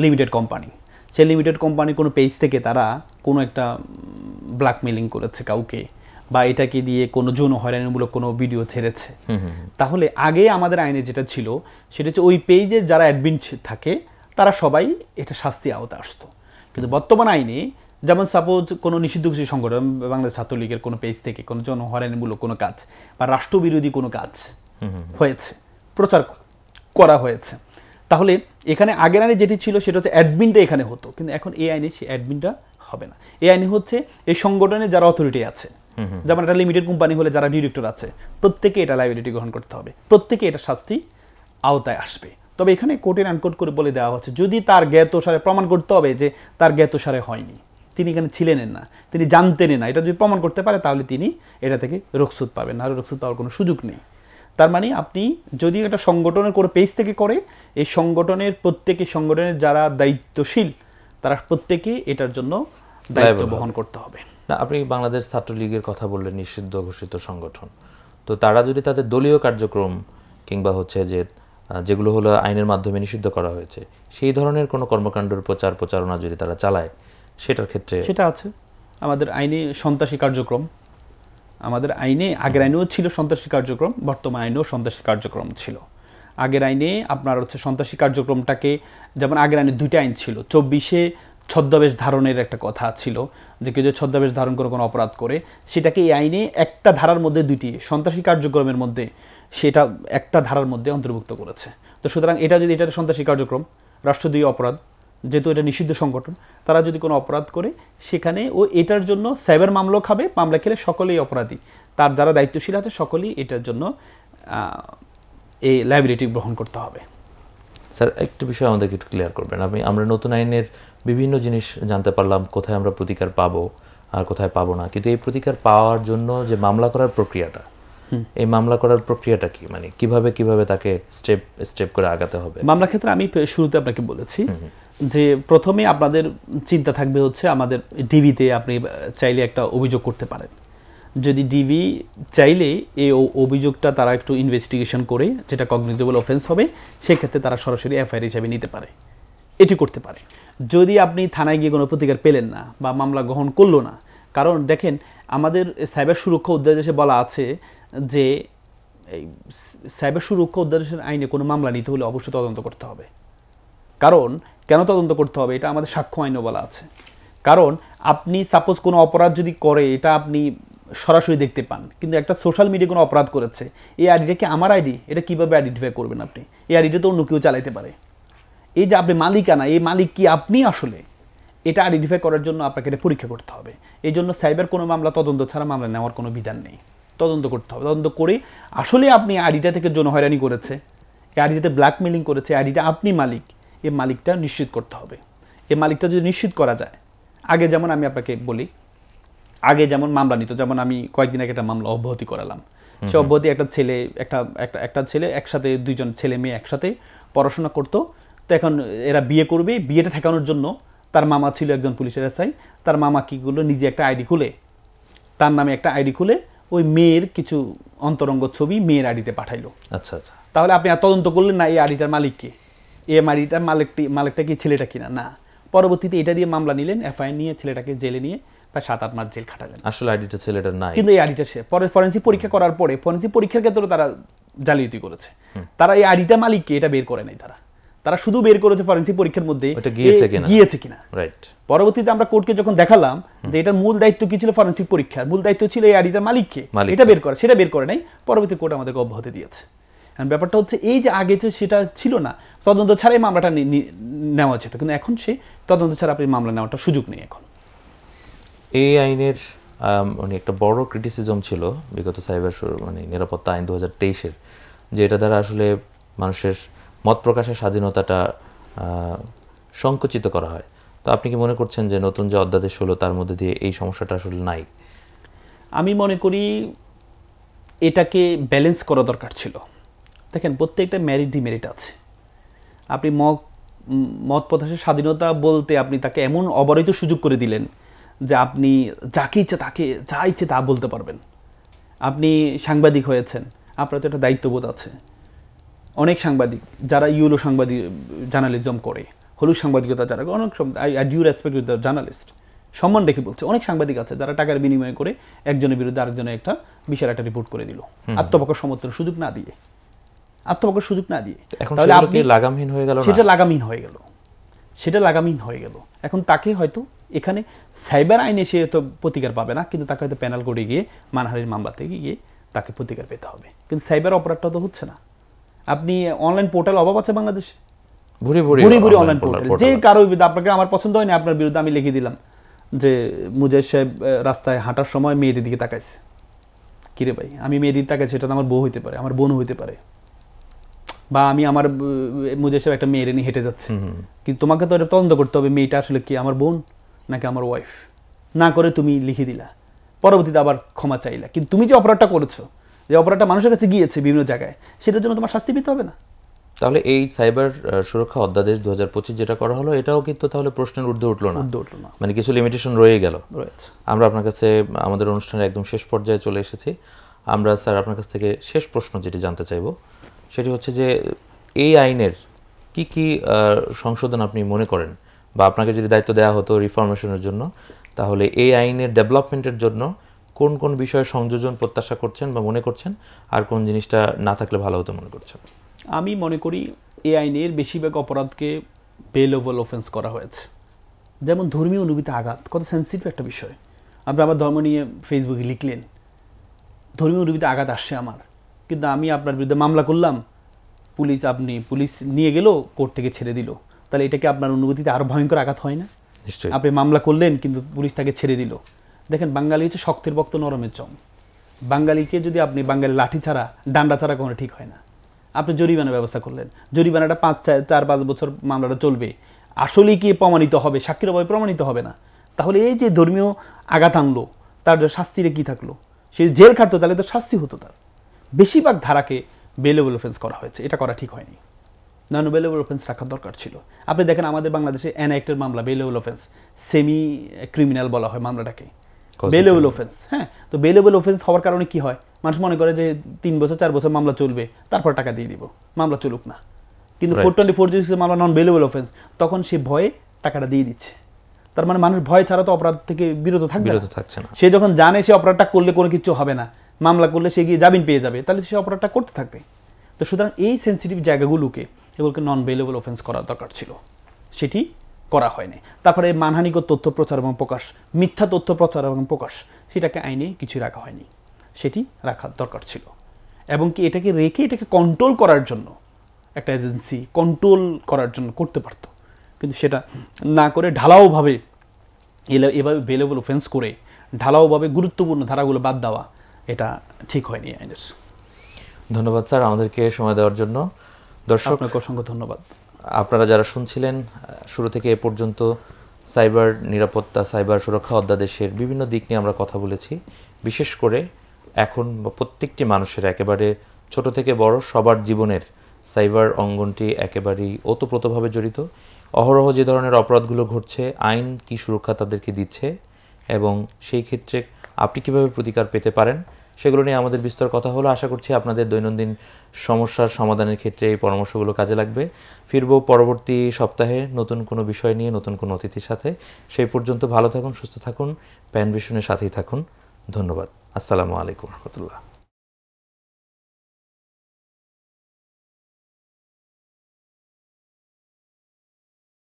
লিমিটেড কোম্পানি, সেই লিমিটেড কোম্পানি কোনো পেজ থেকে তারা কোনো একটা ব্ল্যাকমেলিং করেছে কাউকে, বা এটাকে দিয়ে কোনো যৌন হয়রানিমূলক কোনো ভিডিও ছেড়েছে, তাহলে আগে আমাদের আইনে যেটা ছিল সেটা হচ্ছে ওই পেজের যারা অ্যাডমিন থাকে তারা সবাই এটা শাস্তি আওতায় আসতো। কিন্তু বর্তমান আইনে যেমন সাপোজ কোনো নিষিদ্ধ ঘোষিত সংগঠন, বাংলাদেশ ছাত্রলীগের কোনো পেজ থেকে কোনো যৌন হয়রানিমূলক কোনো কাজ বা রাষ্ট্রবিরোধী কোনো কাজ হয়েছে, প্রচার করা হয়েছে, তাহলে এখানে আগের আইনে যেটি ছিল সেটা হচ্ছে অ্যাডমিনটা এখানে হতো, কিন্তু এখন এই আইনে সেই অ্যাডমিনটা হবে না। এই আইনে হচ্ছে এই সংগঠনের যারা অথরিটি আছে, যেমন একটা লিমিটেড কোম্পানি হলে যারা ডিরেক্টর আছে, প্রত্যেকে এটা লাইবিলিটি গ্রহণ করতে হবে, প্রত্যেকে এটা শাস্তি আওতায় আসবে। তবে এখানে কোর্টের আনকোট করে বলে দেওয়া হচ্ছে যদি তার জ্ঞাতসারে প্রমাণ করতে হবে যে তার জ্ঞাতসারে হয়নি, তিনি এখানে ছিলেন না, তিনি জানতেন না, এটা যদি প্রমাণ করতে পারে তাহলে তিনি এটা থেকে রক্ষসুদ পাবেন, না রক্ষসুদ পাওয়ার কোনো সুযোগ নেই। তার মানে আপনি যদি একটা সংগঠনের কোনো পেজ থেকে করে, এই সংগঠনের প্রত্যেকে, সংগঠনের যারা দায়িত্বশীল তারা প্রত্যেকে এটার জন্য দায়িত্ব বহন করতে হবে। না, আপনি বাংলাদেশ ছাত্রলীগের কথা বললেন, নিষিদ্ধ ঘোষিত সংগঠন, তো তারা যদি তাদের দলীয় কার্যক্রম কিংবা হচ্ছে যেগুলো হলো আইনের মাধ্যমে নিষিদ্ধ করা হয়েছে সেই ধরনের কোনো কর্মকাণ্ডের প্রচারণা যদি তারা চালায়, সেটার ক্ষেত্রে সেটা আছে আমাদের আইনে সন্ত্রাসী কার্যক্রম, আমাদের আইনে আগের আইনেও ছিল সন্ত্রাসী কার্যক্রম, বর্তমান আইনেও সন্ত্রাসী কার্যক্রম ছিল। আগের আইনে আপনার হচ্ছে সন্ত্রাসী কার্যক্রমটাকে, যেমন আগের আইনে দুইটা আইন ছিল, ছদ্মবেশ ধারণের একটা কথা ছিল, যে কেউ যে ছদ্মবেশ ধারণ করে কোনো অপরাধ করে সেটাকে এই আইনে একটা ধারার মধ্যে দুইটি সন্ত্রাসী কার্যক্রমের মধ্যে সেটা একটা ধারার মধ্যে অন্তর্ভুক্ত করেছে। তো সুতরাং এটা যদি এটা সন্ত্রাসী কার্যক্রম, রাষ্ট্রদ্রোহী অপরাধ, যেহেতু এটা নিষিদ্ধ সংগঠন, তারা যদি কোনো অপরাধ করে সেখানে ও এটার জন্য সাইবার মামলা খাবে, মামলা খেলে সকলেই অপরাধী, তার যারা দায়িত্বশীল আছে সকলেই এটার জন্য এই লায়াবিলিটি গ্রহণ করতে হবে। স্যার একটা বিষয় আমাদেরকে একটু ক্লিয়ার করবেন। আমরা নতুন আইনের বিভিন্ন জিনিস জানতে পারলাম, কোথায় আমরা প্রতিকার পাবো আর কোথায় পাবো না, কিন্তু এই প্রতিকার পাওয়ার জন্য যে মামলা করার প্রক্রিয়াটা, এই মামলা করার প্রক্রিয়াটা কি, মানে কিভাবে তাকে স্টেপ স্টেপ করে আগাতে হবে? মামলা ক্ষেত্রে আমি শুরুতে আপনাকে বলেছি যে প্রথমে আপনাদের চিন্তা থাকবে হচ্ছে আমাদের ডিবিতে আপনি চাইলে একটা অভিযোগ করতে পারেন। যদি ডিবি চাইলে এই অভিযোগটা তারা একটু ইনভেস্টিগেশন করে যেটা কগনিজেবল অফেন্স হবে, সেক্ষেত্রে তারা সরাসরি এফআইআর হিসাবে নিতে পারে, এটি করতে পারে। যদি আপনি থানায় গিয়ে কোনো প্রতিকার পেলেন না বা মামলা গ্রহণ করলো না, কারণ দেখেন আমাদের সাইবার সুরক্ষা অধ্যাদেশে বলা আছে যে এই সাইবার সুরক্ষা অধ্যাদেশের আইনে কোনো মামলা নিতে হলে অবশ্যই তদন্ত করতে হবে। কারণ কেন তদন্ত করতে হবে, এটা আমাদের সাক্ষ্য আইনও বলা আছে। কারণ আপনি সাপোজ কোনো অপরাধ যদি করে, এটা আপনি সরাসরি দেখতে পান, কিন্তু একটা সোশ্যাল মিডিয়া কোনো অপরাধ করেছে, এই আইডিটা কি আমার আইডি, এটা কীভাবে আইডেন্টিফাই করবেন আপনি? এই আইডিটা তো অন্য কেউ চালাইতে পারে। এই যে আপনি মালিকানা, এই মালিক কি আপনি আসলে, এটা আইডেন্টিফাই করার জন্য আপনাকে এটা পরীক্ষা করতে হবে। এই জন্য সাইবার কোনো মামলা তদন্ত ছাড়া মামলা নেওয়ার কোনো বিধান নেই, তদন্ত করতে হবে। তদন্ত করে আসলে আপনি আইডিটা থেকে যৌন হয়রানি করেছে, এই আইডিটাতে ব্ল্যাকমেলিং করেছে, আইডিটা আপনি মালিক, এই মালিকটা নিশ্চিত করতে হবে। এই মালিকটা যদি নিশ্চিত করা যায়, আগে যেমন আমি আপনাকে বলি, আগে যেমন মামলা নিত, যেমন আমি কয়েকদিন আগে একটা মামলা অব্যাহতি করালাম। সে অব্যাহতি একটা ছেলে একসাথে, দুইজন ছেলে মেয়ে একসাথে পড়াশোনা করতো। তো এখন এরা বিয়ে করবে, বিয়েটা ঠেকানোর জন্য তার মামা ছিল একজন পুলিশের এসআই, তার মামা কী করলো, নিজে একটা আইডি খুলে, তার নামে একটা আইডি খুলে ওই মেয়ের কিছু অন্তরঙ্গ ছবি মেয়ের আইডিতে পাঠাইলো। আচ্ছা আচ্ছা। তাহলে আপনি আর তদন্ত করলেন না এই আইডিটার মালিক কে, এই আইডিটার মালিকটা কি ছেলেটা কিনা, না। পরবর্তীতে এটা দিয়ে মামলা নিলেন, এফআইআর নিয়ে ছেলেটাকে জেলে নিয়ে প্রায় 7-8 মাস জেল খাটালেন। আসলে আইডিটা ছেলেটার নাই, কিন্তু এই আইডিটা সে পরে ফরেন্সিক পরীক্ষা করার পরে, ফরেন্সিক পরীক্ষার ক্ষেত্রে তারা জালিয়াতি করেছে। তারা এই আইডিটা মালিককে এটা বের করে নাই, তারা শুধু বের করেছে ফরেন্সিক পরীক্ষার মধ্যে গিয়েছে কিনা। রাইট। পরবর্তীতে আমরা কোর্টকে যখন দেখালাম যে এটার মূল দায়িত্ব কি ছিল, ফরেন্সিক পরীক্ষার মূল দায়িত্ব ছিল এই আইডিটার মালিককে এটা বের করা, সেটা বের করে নাই। পরবর্তী কোর্ট আমাদেরকে অব্যাহতি দিয়েছে। ব্যাপারটা হচ্ছে এই যে আগে যে সেটা ছিল না, তদন্ত ছাড়াই মামলাটা নেওয়া যেত, কিন্তু এখন সে তদন্ত ছাড়া আপনি মামলা নেওয়াটা সুযোগ নেই এখন। এই আইনের মানে একটা বড় ক্রিটিসিজম ছিল বিগত সাইবার নিরাপত্তা আইন 2023-এর, যে এটা দ্বারা আসলে মানুষের মত প্রকাশের স্বাধীনতাটা সংকুচিত করা হয়। তো আপনি কি মনে করছেন যে নতুন যে অধ্যাদেশ হলো তার মধ্যে দিয়ে এই সমস্যাটা আসলে নাই? আমি মনে করি এটাকে ব্যালেন্স করা দরকার ছিল। দেখেন প্রত্যেকটা মেরিট ডিমেরিট আছে। আপনি মত প্রকাশের স্বাধীনতা বলতে আপনি তাকে এমন অবারিত সুযোগ করে দিলেন যে আপনি যাকে ইচ্ছে তাকে যা ইচ্ছে তা বলতে পারবেন। আপনি সাংবাদিক হয়েছেন, আপনার তো একটা দায়িত্ববোধ আছে। অনেক সাংবাদিক যারা ইউলো সাংবাদিক জার্নালিজম করে, হলুদ সাংবাদিকতা যারা, অনেক I due respect with the journalist, সম্মান রেখে বলছে, অনেক সাংবাদিক আছে যারা টাকার বিনিময়ে করে একজনের বিরুদ্ধে আরেকজনের একটা বিশাল একটা রিপোর্ট করে দিল, আত্মপক্ষ সমর্থনের সুযোগ না দিয়ে, তাহলে আপনি লাগামহীন হয়ে গেল, সেটা লাগামহীন হয়ে গেল। এখন তাকে হয়তো এখানে সাইবার আইনে সে তো প্রতিকার পাবে না, কিন্তু তাকে হয়তো প্যানেল করে গিয়ে মানহানির মামলাতে গিয়ে তাকে প্রতিকার পেতে হবে। কিন্তু সাইবার অপরাধটা তো হচ্ছে না। আপনি অনলাইন পোর্টাল অভাব আছে বাংলাদেশে, ভুরি ভুরি অনলাইন পোর্টাল। যে কারো বিরুদ্ধে আপনাকে আমার পছন্দ হয়নি, আপনার বিরুদ্ধে আমি লিখে দিলাম যে মুজাহিদ সাহেব রাস্তায় হাঁটার সময় মেয়েদের দিকে তাকাইছে। কিরে ভাই, আমি মেয়েদের তাকাইছি, সেটা তো আমার বউ হইতে পারে, আমার বোনও হইতে পারে, বা আমি আমার মুজাহিদ সাহেব একটা মেয়ের নিয়ে হেঁটে যাচ্ছে, কিন্তু তোমাকে তো এটা তদন্ত করতে হবে মেয়েটা আসলে কি আমার বোন নাকি আমার ওয়াইফ। না করে তুমি লিখে দিলা, পরবর্তীতে আবার ক্ষমা চাইলা, কিন্তু তুমি যে অপরাধটা করেছো, যে অপরাধটা মানুষের কাছে গিয়েছে বিভিন্ন জায়গায়, সেটার জন্য তোমার শাস্তি পেতে হবে না। তাহলে এই সাইবার সুরক্ষা অধ্যাদেশ 2025 যেটা করা হলো, এটাও কিন্তু তাহলে প্রশ্নের ঊর্ধ্বে উঠলো না, মানে কিছু লিমিটেশন রয়ে গেল। আমরা আপনার কাছে আমাদের অনুষ্ঠানের একদম শেষ পর্যায়ে চলে এসেছি। আমরা স্যার আপনার কাছ থেকে শেষ প্রশ্ন যেটি জানতে চাইব সেটি হচ্ছে যে এই আইনের কি কি সংশোধন আপনি মনে করেন, বা আপনাকে যদি দায়িত্ব দেওয়া হতো রিফরমেশনের জন্য, তাহলে এই আইনের ডেভেলপমেন্টের জন্য কোন কোন বিষয়ে সংযোজন প্রত্যাশা করছেন বা মনে করছেন, আর কোন জিনিসটা না থাকলে ভালো হতো মনে করছেন? আমি মনে করি এই আইনের বেশিরভাগ অপরাধকে বেলেবল অফেন্স করা হয়েছে। যেমন ধর্মীয় অনুভূতি আঘাত, কত সেন্সিটিভ একটা বিষয়। আপনি আমার ধর্ম নিয়ে ফেসবুকে লিখলেন, ধর্মীয় অনুভূতি আঘাত আসছে আমার, কিন্তু আমি আপনার বিরুদ্ধে মামলা করলাম, পুলিশ নিয়ে গেল, কোর্ট থেকে ছেড়ে দিল, তাহলে এটা কি আপনার অনুভূতিতে আরো ভয়ঙ্কর আঘাত হয় না? নিশ্চয়ই। আপনি মামলা করলেন কিন্তু পুলিশ তাকে ছেড়ে দিল। দেখেন, বাঙালি হচ্ছে শক্তের বক্ত নরমের জম। বাঙালিকে যদি আপনি বাঙালি লাঠি ছাড়া ডান্ডা ছাড়া কোনো ঠিক হয় না। আপনি জরিমানা ব্যবস্থা করলেন, জরিমানাটা 4-5 বছর মামলাটা চলবে, আসলেই কি প্রমাণিত হবে? সাক্ষীর অভাবে প্রমাণিত হবে না। তাহলে এই যে ধর্মীয় আঘাত আনলো, তার শাস্তিরে কি থাকলো? সে জেল খাটতো, তাহলে তো শাস্তি হতো তার। বেশিরভাগ ধারাকে বেলেবল অফেন্স করা হয়েছে, এটা করা ঠিক হয়নি। নন বেলেবল অফেন্স রাখার দরকার ছিল। আপনি দেখেন আমাদের বাংলাদেশে অ্যাক্টের মামলা বেলেবল অফেন্স, সেমি ক্রিমিনাল বলা হয় মামলাটাকে, বেলেবল অফেন্স। হ্যাঁ, তো বেলেবল অফেন্স হওয়ার কারণে কি হয়? মানুষ মনে করে যে 3 বছর 4 বছর মামলা চলবে, তারপর টাকা দিয়ে দিব, মামলা চলুক না। কিন্তু 424 মামলা নন বেলেবল অফেন্স, তখন সে ভয়ে টাকাটা দিয়ে দিচ্ছে। তার মানে মানুষ ভয় ছাড়া তো অপরাধ থেকে বিরত থাকছে না। সে যখন জানে সে অপরাধটা করলে কোনো কিছু হবে না, মামলা করলে সে গিয়ে জামিন পেয়ে যাবে, তাহলে সে অপরাধটা করতে থাকবে। তো সুতরাং এই সেন্সিটিভ জায়গাগুলোকে এগুলোকে নন বেলেবল অফেন্স করার দরকার ছিল, সেটি করা হয়নি। তারপরে মানহানিকর তথ্য প্রচার এবং প্রকাশ, মিথ্যা তথ্য প্রচার এবং প্রকাশ, সেটাকে আইনে কিছু রাখা হয়নি, সেটি রাখার দরকার ছিল। এবং কি এটাকে রেখে এটাকে কন্ট্রোল করার জন্য একটা এজেন্সি কন্ট্রোল করার জন্য করতে পারত, কিন্তু সেটা না করে ঢালাওভাবে এভাবে বেলেবল অফেন্স করে ঢালাওভাবে গুরুত্বপূর্ণ ধারাগুলো বাদ দেওয়া, এটা ঠিক হয়নি আইনের। ধন্যবাদ স্যার আমাদেরকে সময় দেওয়ার জন্য। দর্শক, আপনাকে অসংখ্য ধন্যবাদ। আপনারা যারা শুনছিলেন শুরু থেকে এ পর্যন্ত সাইবার নিরাপত্তা, সাইবার সুরক্ষা অধ্যাদেশের বিভিন্ন দিক নিয়ে আমরা কথা বলেছি। বিশেষ করে এখন প্রত্যেকটি মানুষের, একেবারে ছোট থেকে বড় সবার জীবনের সাইবার অঙ্গনটি একেবারেই ওতপ্রোতভাবে জড়িত। অহরহ যে ধরনের অপরাধগুলো ঘটছে, আইন কি সুরক্ষা তাদেরকে দিচ্ছে এবং সেই ক্ষেত্রে আপনি কিভাবে প্রতিকার পেতে পারেন, সেগুলো নিয়ে আমাদের বিস্তর কথা হলো। আশা করছি আপনাদের দৈনন্দিন সমস্যার সমাধানের ক্ষেত্রে এই পরামর্শগুলো কাজে লাগবে। ফিরব পরবর্তী সপ্তাহে নতুন কোনো বিষয় নিয়ে, নতুন কোনো অতিথির সাথে। সেই পর্যন্ত ভালো থাকুন, সুস্থ থাকুন, প্যান ভিশনের সাথেই থাকুন। ধন্যবাদ। আসসালামু আলাইকুম রহমতুল্লাহ।